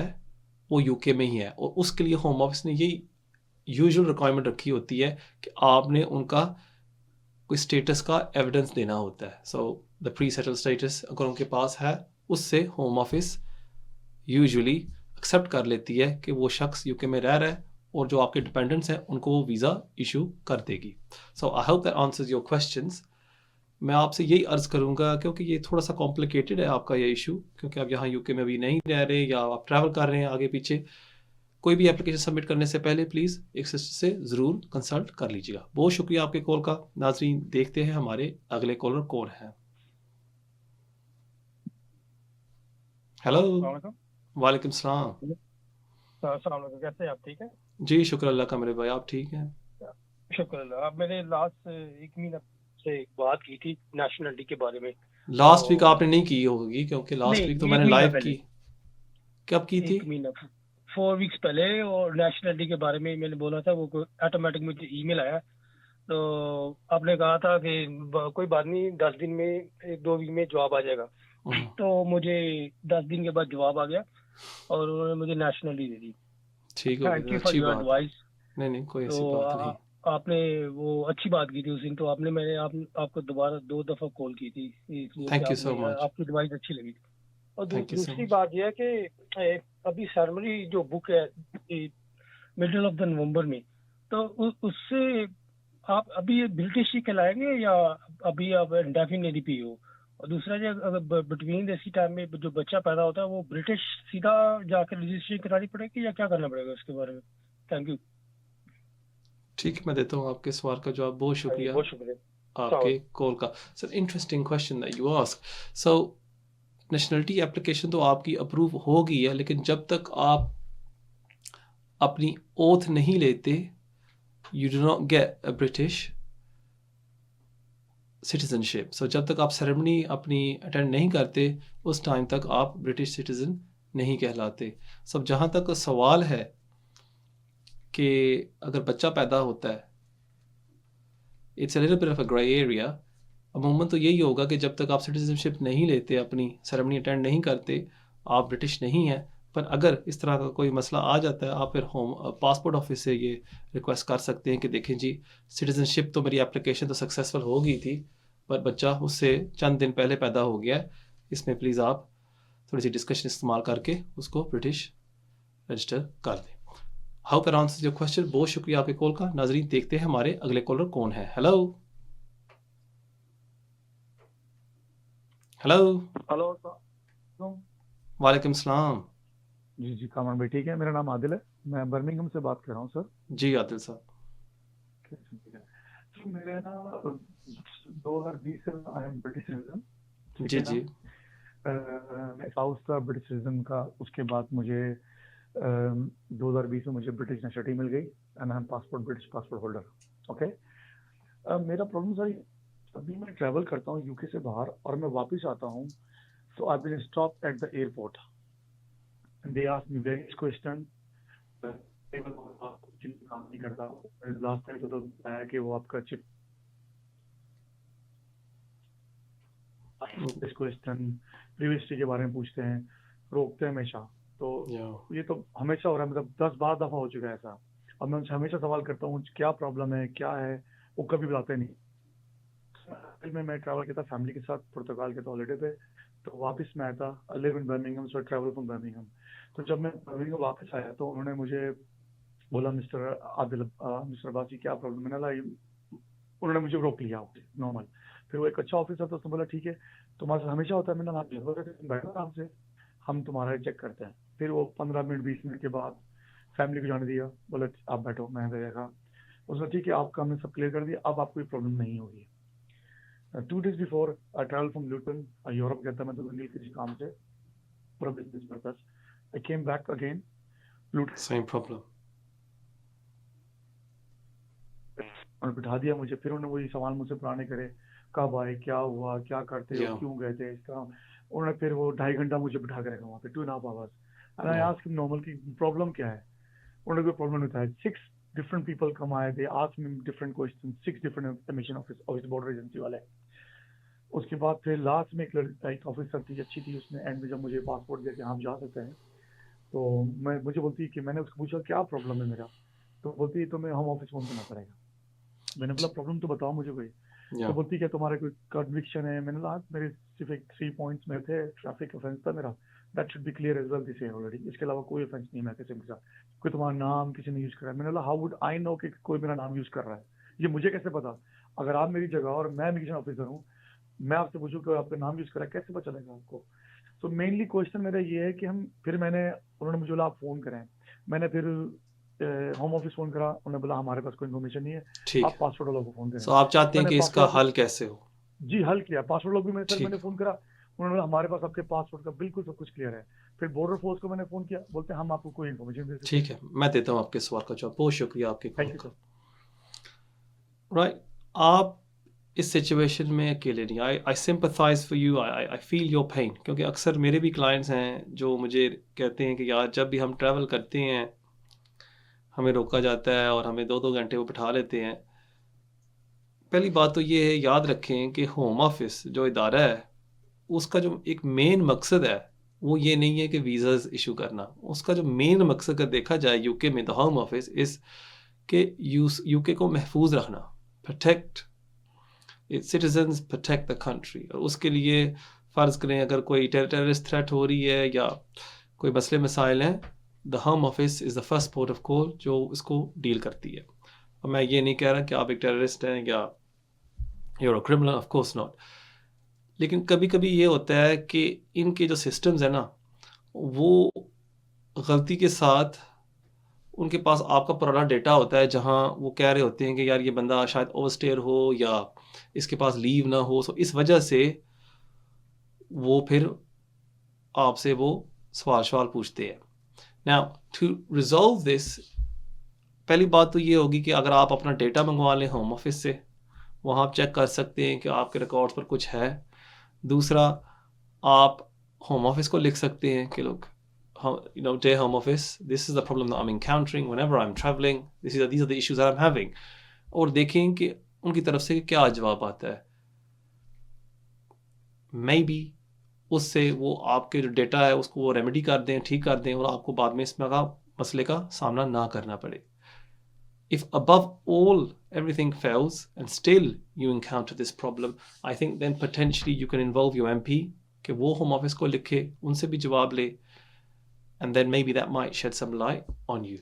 वो यूके में ही है, और उसके लिए होम ऑफिस ने यही यूजुअल रिक्वायरमेंट रखी होती है कि आपने उनका कोई स्टेटस का एविडेंस देना होता है। So the pre settle status अगर उनके पास है, उससे होम ऑफिस यूजुअली एक्सेप्ट कर लेती है कि वो शख्स यूके में रह रहा है, और जो आपके डिपेंडेंट्स हैं उनको वो वीज़ा इशू कर देगी। So I hope that answers your questions. मैं आपसे यही अर्ज़ करूंगा, क्योंकि ये थोड़ा सा कॉम्प्लिकेटेड है आपका ये इशू, क्योंकि आप यहाँ यूके में अभी नहीं रह रहे या आप ट्रैवल कर रहे हैं आगे पीछे। कोई भी एप्लीकेशन सबमिट करने से पहले प्लीज़ एक सिस्टर से ज़रूर कंसल्ट कर लीजिएगा। बहुत शुक्रिया आपके कॉल का। नाजरीन देखते हैं हमारे अगले कॉलर कौन है। हेलो। अस्सलाम वालेकुम सलाम। वालेकुम, कैसे हैं आप? ठीक है, जी शुक्र अल्लाह का मेरे भाई, आप ठीक हैं? शुक्र अल्लाह। अब मैंने लास्ट 1 महीना से बात की थी नेशनलिटी के बारे में। लास्ट वीक तो आपने नहीं की होगी, क्योंकि लास्ट नहीं, वीक तो 1 मैंने महीना लाइव पहले, की। कब की थी? 1 महीना 4 वीक्स पहले, और नेशनलिटी के बारे में मैंने बोला था। वो ऑटोमेटिक मुझे ईमेल आया, तो आपने कहा था कि कोई बात नहीं, 10 दिन में, 1-2 वीक में जवाब आ जाएगा। तो मुझे 10 दिन के बाद जवाब आ गया और उन्होंने मुझे नेशनलिटी दे दी। ठीक हो थैंक गया, यू फॉर अच्छी योर बात है। एडवाइस। नहीं कोई ऐसी तो बात नहीं। आपने वो अच्छी बात की थी उस दिन, तो मैंने आपको दोबारा 2 दफा कॉल की थी, इसलिए कि थैंक यू सो मच। आपकी एडवाइस अच्छी लगी। और थैंक यू सो दूसरी मच। बात यह है कि अभी सेरेमनी जो बुक है मिडिल ऑफ द नवंबर में, तो उससे आप अभी ब्रिटिश ही कहलाएंगे या अभी आप इंडेफिनिटली पी हो? और दूसरा, जो अगर बिटवीन इसी टाइम में जो बच्चा पैदा होता है, वो ब्रिटिश सीधा जाकर रजिस्ट्रेशन करानी पड़ेगी या क्या करना पड़ेगा उसके बारे में? Thank you. ठीक है, मैं देता हूँ आपके सवाल का जवाब। बहुत शुक्रिया बहुत शुक्रिया। आपके कॉल का। Sir interesting question that you ask. So nationality application तो आपकी अप्रूव हो गई है, लेकिन जब तक आप अपनी ओथ नहीं लेते, you do not get a British citizenship. So जब तक आप सेरेमनी अपनी अटेंड नहीं करते, उस टाइम तक आप ब्रिटिश सिटीजन नहीं कहलाते। सब जहाँ तक सवाल है कि अगर बच्चा पैदा होता है, it's a little bit of a grey area. अमूमन तो यही होगा कि जब तक आप सिटीजनशिप नहीं लेते, अपनी सेरेमनी अटेंड नहीं करते, आप ब्रिटिश नहीं हैं। पर अगर इस तरह का कोई मसला आ जाता है, आप फिर होम पासपोर्ट ऑफिस से ये रिक्वेस्ट कर सकते हैं कि देखें जी, सिटीजनशिप तो मेरी एप्लीकेशन तो सक्सेसफुल हो गई थी, पर बच्चा उससे चंद दिन पहले पैदा हो गया है, इसमें प्लीज़ आप थोड़ी सी डिस्कशन इस्तेमाल करके उसको ब्रिटिश रजिस्टर कर दें। How can answer your question. बहुत शुक्रिया आपके कॉल का। नाजरीन, देखते हैं हमारे अगले कॉलर कौन है। Hello hello. हेलो। वालेकुम सलाम। जी कामरान भाई, ठीक है। मेरा नाम आदिल है, मैं बर्मिंघम से बात कर रहा हूँ सर। जी आदिल साहब। ठीक है सर, मेरे ना 2020 से आई एम ब्रिटिश सिटीजन। जी जी। मैं स्पाउस था ब्रिटिश सिटीजन का। उसके बाद मुझे 2020 में मुझे ब्रिटिश नेशनलिटी मिल गई and I am passport British passport holder. Okay. मेरा प्रॉब्लम सर, अभी मैं ट्रैवल करता हूँ यूके से बाहर और मैं वापस आता हूँ, so I've been stopped at the airport and they asked me various questions. काम नहीं करता। लास्ट टाइम तो बताया कि वो आपका चिप दिस क्वेश्चन प्रीवियसली के बारे में पूछते हैं, रोकते हैं हमेशा। तो ये तो हमेशा हो रहा है, मतलब 10-12 दफा हो चुका है ऐसा। अब मैं उनसे हमेशा सवाल करता हूँ क्या प्रॉब्लम है, क्या है, वो कभी बताते नहीं। मैं ट्रैवल किया था फैमिली के साथ पुर्तगाल के हॉलीडे पे, तो वापस मैं आया था। I live in Birmingham, so travel from Birmingham. तो जब मैं बर्मिंघम वापस आया तो उन्होंने मुझे बोला, मिस्टर आदिल, मिस्टर अब्बास जी क्या प्रॉब्लम है ना। उन्होंने मुझे रोक लिया नॉर्मल। फिर वो एक अच्छा ऑफिसर था, उसने बोला ठीक है, तुम्हारे साथ हमेशा होता है। मैंने बैठो आराम से, हम तुम्हारा चेक करते हैं। फिर वो 15 मिनट 20 मिनट के बाद फैमिली को जाने दिया, बोला आप बैठो। मैंने देखा, उसने ठीक है आपका हमने सब क्लियर कर दिया, अब आपको कोई प्रॉब्लम नहीं होगी। 2 days before I traveled from Luton, Europe गया था मैं तो किसी काम से, for a business purpose. I came back again, Luton, same problem. और बिठा दिया मुझे। फिर उन्होंने वही सवाल मुझसे पुराने करे, कब आए, क्या हुआ, क्या करते हो, क्यों गए थे, इसका। उन्होंने फिर वो 2.5 घंटा मुझे बिठा के रखा वहाँ पे, 2.5 hours। And I asked normal की प्रॉब्लम क्या है। उन्होंने कोई प्रॉब्लम नहीं था। 6 different people come आए, they asked me different questions, 6 different information office border agency वाले। उसके बाद फिर लास्ट में एक ऑफिसर थी, अच्छी थी। उसने एंड में जब मुझे पासपोर्ट दे के हम जा सकते हैं, तो मुझे बोलती कि मैंने उसको पूछा क्या प्रॉब्लम है मेरा, तो बोलती तो मैं होम ऑफिस फोन करना पड़ेगा। मैंने बोला प्रॉब्लम तो बताओ मुझे कोई। तो बोलती क्या तुम्हारा कोई कन्विक्शन है। मैंने कहा मेरे सिर्फ 3 पॉइंट्स में थे, ट्रैफिक ऑफेंस था मेरा, that should be clear as well this है ऑलरेडी। इसके अलावा कोई ऑफेंस नहीं है मैं किसी के साथ। कोई तुम्हारा नाम किसी ने यूज करा है। मैंने बोला हाउ वुड आई नो कि कोई मेरा नाम यूज कर रहा है, ये मुझे कैसे पता। अगर आप मेरी जगह और मैं इमिग्रेशन ऑफिसर हूँ, मैं आपसे पूछूं कि आपका नाम यूज करा, कैसे पता चलेगा आपको। तो मेनली क्वेश्चन मेरा ये है कि उन्होंने मुझे बोला आप फोन करें। मैंने फिर होम ऑफिस फोन करा, उन्होंने बोला हमारे पास कोई इन्फॉर्मेशन नहीं है, आप पासपोर्ट वालों को फोन करें। तो आप चाहते हैं कि इसका हल कैसे हो? जी हल किया, पासपोर्ट लोग भी मैंने फोन करा, उन्होंने बोला हमारे पास आपके पासपोर्ट का बिल्कुल सब कुछ क्लियर है। फिर बॉर्डर फोर्स को मैंने फ़ोन किया, बोलते हैं हम आपको कोई इन्फॉर्मेशन दे सकते। ठीक है, मैं देता हूँ आपके सवाल का जवाब। बहुत शुक्रिया आपके कॉल थैंक यू का। सर। राइट, आप इस सिचुएशन में अकेले नहीं। I sympathise for you, I feel your pain, क्योंकि अक्सर मेरे भी क्लाइंट्स हैं जो मुझे कहते हैं कि यार जब भी हम ट्रैवल करते हैं हमें रोका जाता है और हमें 2-2 घंटे वो बिठा लेते हैं। पहली बात तो ये है, याद रखें कि होम ऑफिस जो इदारा है उसका जो एक मेन मकसद है वो ये नहीं है कि वीज़ाज इशू करना। उसका जो मेन मकसद अगर देखा जाए यूके में, द होम ऑफिस इस के यूके को महफूज रखना, protect it's citizens, protect the country. और उसके लिए फ़र्ज़ करें अगर कोई टेररिस्ट थ्रेट हो रही है या कोई मसले मसाइल हैं, the home office is the first port of call जो इसको डील करती है। और मैं ये नहीं कह रहा कि आप एक टेररिस्ट हैं या you're a criminal, of course not. लेकिन कभी कभी ये होता है कि इनके जो सिस्टम्स हैं ना, वो गलती के साथ उनके पास आपका पुराना डेटा होता है जहां वो कह रहे होते हैं कि यार ये बंदा शायद ओवरस्टेयर हो या इसके पास लीव ना हो। सो इस वजह से वो फिर आपसे वो सवाल पूछते हैं। नाउ टू रिजॉल्व दिस, पहली बात तो ये होगी कि अगर आप अपना डेटा मंगवा लें होम ऑफिस से, वहाँ आप चेक कर सकते हैं कि आपके रिकॉर्ड्स पर कुछ है। दूसरा, आप होम ऑफिस को लिख सकते हैं कि लोग dear home office, this is the problem that I'm encountering whenever I'm traveling, these are the issues that I'm having, और देखें कि उनकी तरफ से क्या जवाब आता है। Maybe उससे वो आपके जो डेटा है उसको वो रेमेडी कर दें, ठीक कर दें, और आपको बाद में इसमें का मसले का सामना ना करना पड़े। If above all everything fails and still you encounter this problem, I think then potentially you can involve your MP कि वो होम ऑफिस को लिखे, उनसे भी जवाब ले, and then maybe that might shed some light on you.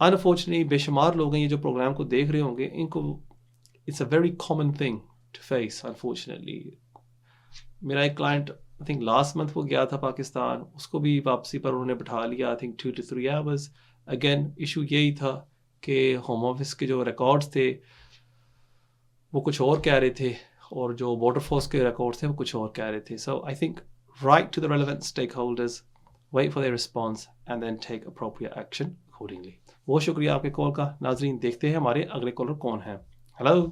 Unfortunately, बेशुमार लोग हैं ये जो प्रोग्राम को देख रहे होंगे, इनको it's a very common thing to face, unfortunately. मेरा एक client I think last month वो गया था पाकिस्तान, उसको भी वापसी पर उन्होंने बिठा लिया I think 2 to 3 hours. Again, issue यही था कि होम ऑफिस के जो रिकॉर्ड्स थे वो कुछ और कह रहे थे और जो बॉर्डर फोर्स के रिकॉर्ड्स थे वो कुछ और कह रहे थे। So I think write to the relevant stakeholders, wait for their response and then take appropriate action accordingly. बहुत शुक्रिया आपके कॉल का। नाजरीन, देखते हैं हमारे अगले कॉलर कौन है। हेलो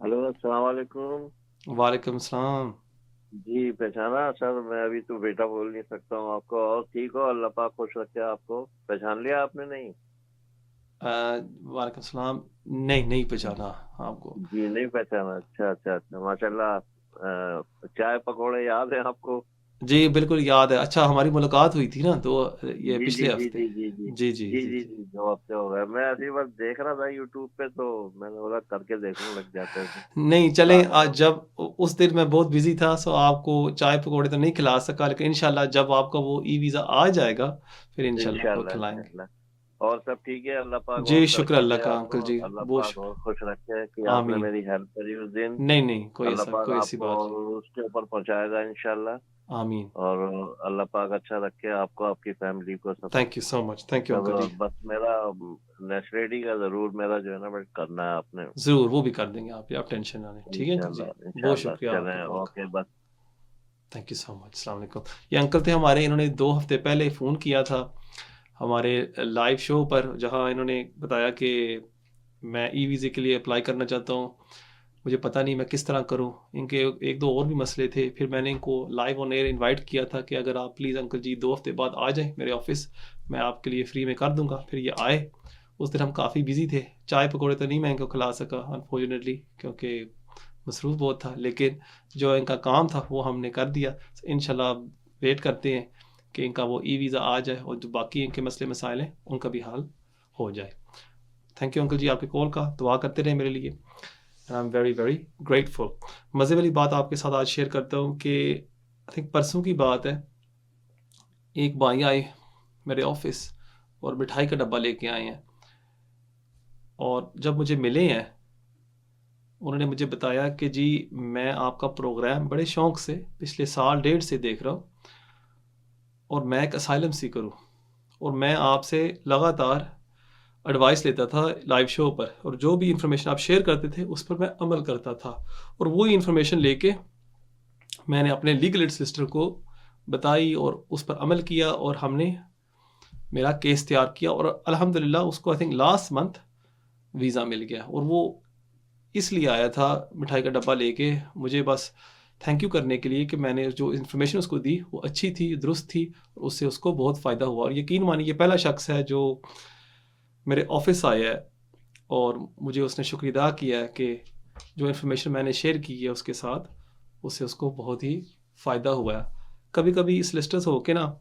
अस्सलाम वालेकुम। वालेकुम सलाम। जी पहचाना सर? मैं अभी तो बेटा बोल नहीं सकता हूँ आपको। और ठीक हो? अल्लाह पाक खुश रखे आपको। पहचान लिया आपने? नहीं वालेकुम सलाम। नहीं पहचाना आपको। जी नहीं पहचाना। अच्छा माशाल्लाह। चाय पकौड़े याद है आपको? जी बिल्कुल याद है। अच्छा, हमारी मुलाकात हुई थी ना, तो ये जी पिछले जी हफ्ते। जी जी। 2 हफ्ते हो गए। मैं ऐसी बार देख रहा था यूट्यूब पे, तो मैंने बोला करके देखने लग जाते थे। नहीं चलें, आज जब उस दिन मैं बहुत बिजी था, सो आपको चाय पकौड़े तो नहीं खिला सका, लेकिन इंशाल्लाह जब आपका वो ई वीज़ा आ जाएगा फिर इंशाल्लाह आपको खिलाएंगे। इंशाल्लाह। और सब ठीक है? अल्लाह पाक जी और शुक्र तरक्की अल्लाह दे का आपको। अंकल जी, अल्लाह बहुत पाक और खुश रखे कि आपने आमीन। मेरी हेल्प करी उस दिन। नहीं कोई अल्लाह ऐसा पाक कोई ऐसी आपको बात और उसके ऊपर पहुंचाएगा इंशाल्लाह। आमीन। और अल्लाह पाक अच्छा रखे आपको, आपकी फैमिली को, सब। Thank you so much. Thank you uncle ji. बस मेरा नेशनलिटी का जरूर मेरा जो है ना बट करना है आपने। जरूर वो भी कर देंगे आप टेंशन ना लें। ठीक है अंकल जी, बहुत शुक्रिया चलें, आपका। ओके बस। Thank you so much. अस्सलाम वालेकुम। ये अंकल थे हमारे, इन्होंने 2 हफ्ते पहले फ़ोन किया था हमारे लाइव शो पर, जहां इन्होंने बताया कि मैं ई वीज़े के लिए अप्लाई करना चाहता हूं, मुझे पता नहीं मैं किस तरह करूं। इनके 1-2 और भी मसले थे। फिर मैंने इनको लाइव ऑन एयर इनवाइट किया था कि अगर आप प्लीज़ अंकल जी 2 हफ्ते बाद आ जाएं मेरे ऑफिस, मैं आपके लिए फ्री में कर दूंगा। फिर ये आए। उस दिन हम काफ़ी बिजी थे, चाय पकौड़े तो नहीं मैं इनको खिला सका अनफॉर्चुनेटली, क्योंकि मसरूफ़ बहुत था, लेकिन जो इनका काम था वो हमने कर दिया। इंशाल्लाह वेट करते हैं कि इनका वो ई वीज़ा आ जाए और जो बाकी इनके मसले मसाइल हैं उनका भी हल हो जाए। थैंक यू अंकल जी आपके कॉल का। दुआ करते रहे मेरे लिए, and I am very very grateful. मज़े वाली बात आपके साथ आज शेयर करता हूँ कि आई थिंक परसों की बात है, एक भाई आए मेरे ऑफिस और मिठाई का डब्बा लेके आए हैं, और जब मुझे मिले हैं उन्होंने मुझे बताया कि जी मैं आपका प्रोग्राम बड़े शौक़ से पिछले 1.5 साल से देख रहा हूँ, और मैं एक असाइलम सीकर हूँ, और मैं आपसे लगातार एडवाइस लेता था लाइव शो पर, और जो भी इंफॉर्मेशन आप शेयर करते थे उस पर मैं अमल करता था, और वही इंफॉर्मेशन लेके मैंने अपने लीगल एड सिस्टर को बताई और उस पर अमल किया और हमने मेरा केस तैयार किया और अल्हम्दुलिल्लाह उसको I think last month visa मिल गया। और वो इसलिए आया था मिठाई का डब्बा लेके मुझे बस थैंक यू करने के लिए कि मैंने जो इन्फॉर्मेशन उसको दी वो अच्छी थी, दुरुस्त थी और उससे उसको बहुत फ़ायदा हुआ। और यकीन मानिए ये पहला शख्स है जो मेरे ऑफिस आया है और मुझे उसने शुक्रिया अदा किया है कि जो इन्फॉर्मेशन मैंने शेयर की है उसके साथ उससे उसको बहुत ही फ़ायदा हुआ है। कभी कभी इस लिस्टर्स हो के ना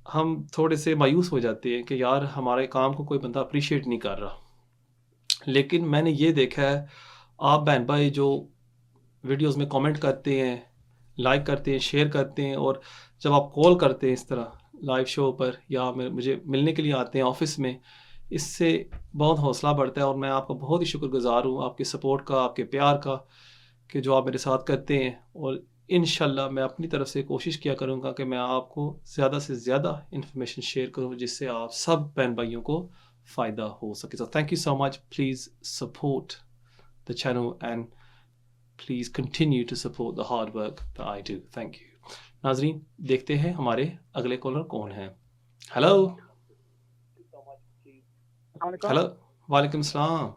हम थोड़े से मायूस हो जाते हैं कि यार हमारे काम को कोई बंदा अप्रिशिएट नहीं कर रहा, लेकिन मैंने ये देखा है आप बहन भाई जो वीडियोस में कमेंट करते हैं, लाइक करते हैं, शेयर करते हैं और जब आप कॉल करते हैं इस तरह लाइव शो पर या मुझे मिलने के लिए आते हैं ऑफिस में, इससे बहुत हौसला बढ़ता है और मैं आपका बहुत ही शुक्रगुजार हूँ आपके सपोर्ट का, आपके प्यार का कि जो आप मेरे साथ करते हैं। और इंशाल्लाह मैं अपनी तरफ से कोशिश किया करूँगा कि मैं आपको ज़्यादा से ज़्यादा इन्फॉर्मेशन शेयर करूँ जिससे आप सब बहन भाइयों को फ़ायदा हो सके। So thank you so much. Please support the channel and please continue to support the hard work that I do. Thank you. नाजरीन देखते हैं हमारे अगले कॉलर कौन है। हेलो हेलो वालेकुम सलाम।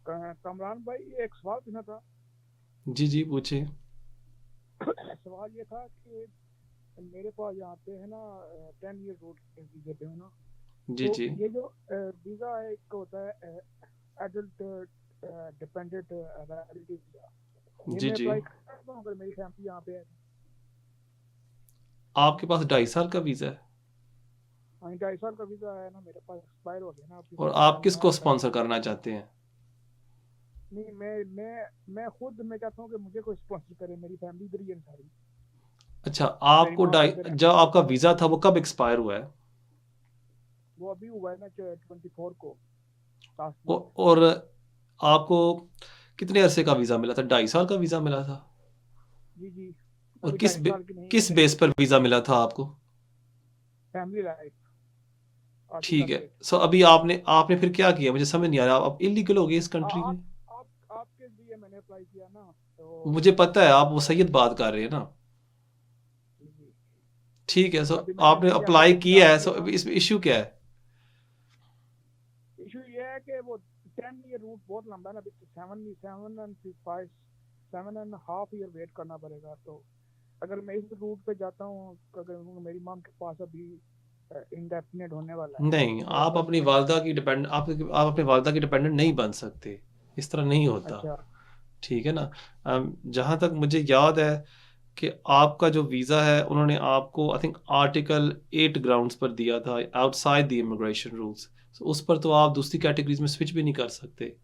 कमरान भाई एक सवाल पूछना था। जी जी पूछिए। सवाल ये था कि मेरे पास यहाँ पे है ना 10 ईयर रोड वीज़े पे है ना, जी तो जी ये जो वीज़ा है एक होता है एडल्ट डिपेंडेंट रिलेटिव वीज़ा, ये जी मैं जी। अप्लाई कर सकता हूँ अगर मेरी फैमिली यहाँ पे है? आपके पास 2.5 साल का वीज़ा है हाँ 2.5 साल का वीज़ा है ना मेरे पास, एक्सपायर हो गया ना अभी, और तो आप मैं किसको नया स्पॉन्सर करना चाहते हैं? नहीं मैं खुद मैं चाहता हूँ कि मुझे कोई स्पॉन्सर करे, मेरी फैमिली इधर ही है सारी, अच्छा मेरी आपको माँ इधर है। जब आपका वीज़ा था वो कब एक्सपायर हुआ है? वो अभी हुआ है ना 24 को लास्ट मंथ। और आपको कितने अरसे का वीज़ा मिला था? 2.5 साल का वीज़ा मिला था? जी जी, और अभी 2.5 साल की नहीं किस है, बेस पर वीज़ा मिला था आपको? फैमिली लाइफ ठीक आर्टिकल है। पे। सो अभी आपने फिर क्या किया? मुझे समझ नहीं आ रहा। आप इलीगल हो गए इस कंट्री में। आपके लिए मैंने अप्लाई किया ना, तो मुझे पता है आप वो सैयद बात कर रहे हैं ना। जी जी, ठीक है। सो अभी मैंने आपने मेरी अप्लाई किया है, एप्लीकेशन सो इसमें इशू क्या है? इशू ये है कि वो 10 ईयर रूट बहुत लंबा है ना, अभी 7.5 ईयर वेट करना पड़ेगा। तो अगर मैं इस रूट पे जाता हूँ, अगर मेरी मॉम के पास अभी इंडेफिनिट होने वाला है, नहीं, तो आप अपनी वालदा की डिपेंड आप अपनी वालदा की डिपेंडेंट नहीं बन सकते। इस तरह नहीं होता। अच्छा ठीक है ना। जहाँ तक मुझे याद है कि आपका जो वीज़ा है उन्होंने आपको आई थिंक आर्टिकल 8 ग्राउंड्स पर दिया था आउटसाइड द इमिग्रेशन रूल्स। उस पर तो आप दूसरी कैटेगरीज में स्विच भी नहीं कर सकते।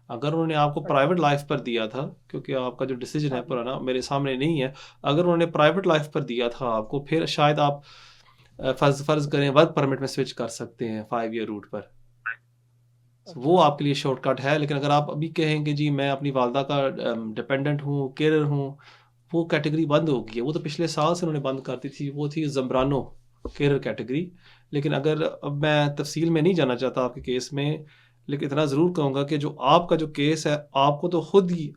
अगर उन्होंने आपको प्राइवेट लाइफ पर दिया था, क्योंकि आपका जो डिसीजन है पुराना मेरे सामने नहीं है, अगर उन्होंने प्राइवेट लाइफ पर दिया था आपको, फिर शायद आप फ़र्ज़ करें वर्क परमिट में स्विच कर सकते हैं 5 ईयर रूट पर। वो आपके लिए शॉर्टकट है। लेकिन अगर आप अभी कहेंगे जी मैं अपनी वालदा का डिपेंडेंट हूँ, केयर हूँ, वो कैटेगरी बंद हो गई है। वो तो पिछले साल से उन्होंने बंद कर दी थी, वो थी ज़म्ब्रानो केयर कैटेगरी। लेकिन अगर अब मैं तफसील में नहीं जाना चाहता आपके केस में, लेकिन इतना ज़रूर कहूँगा कि जो आपका जो केस है, आपको तो खुद ही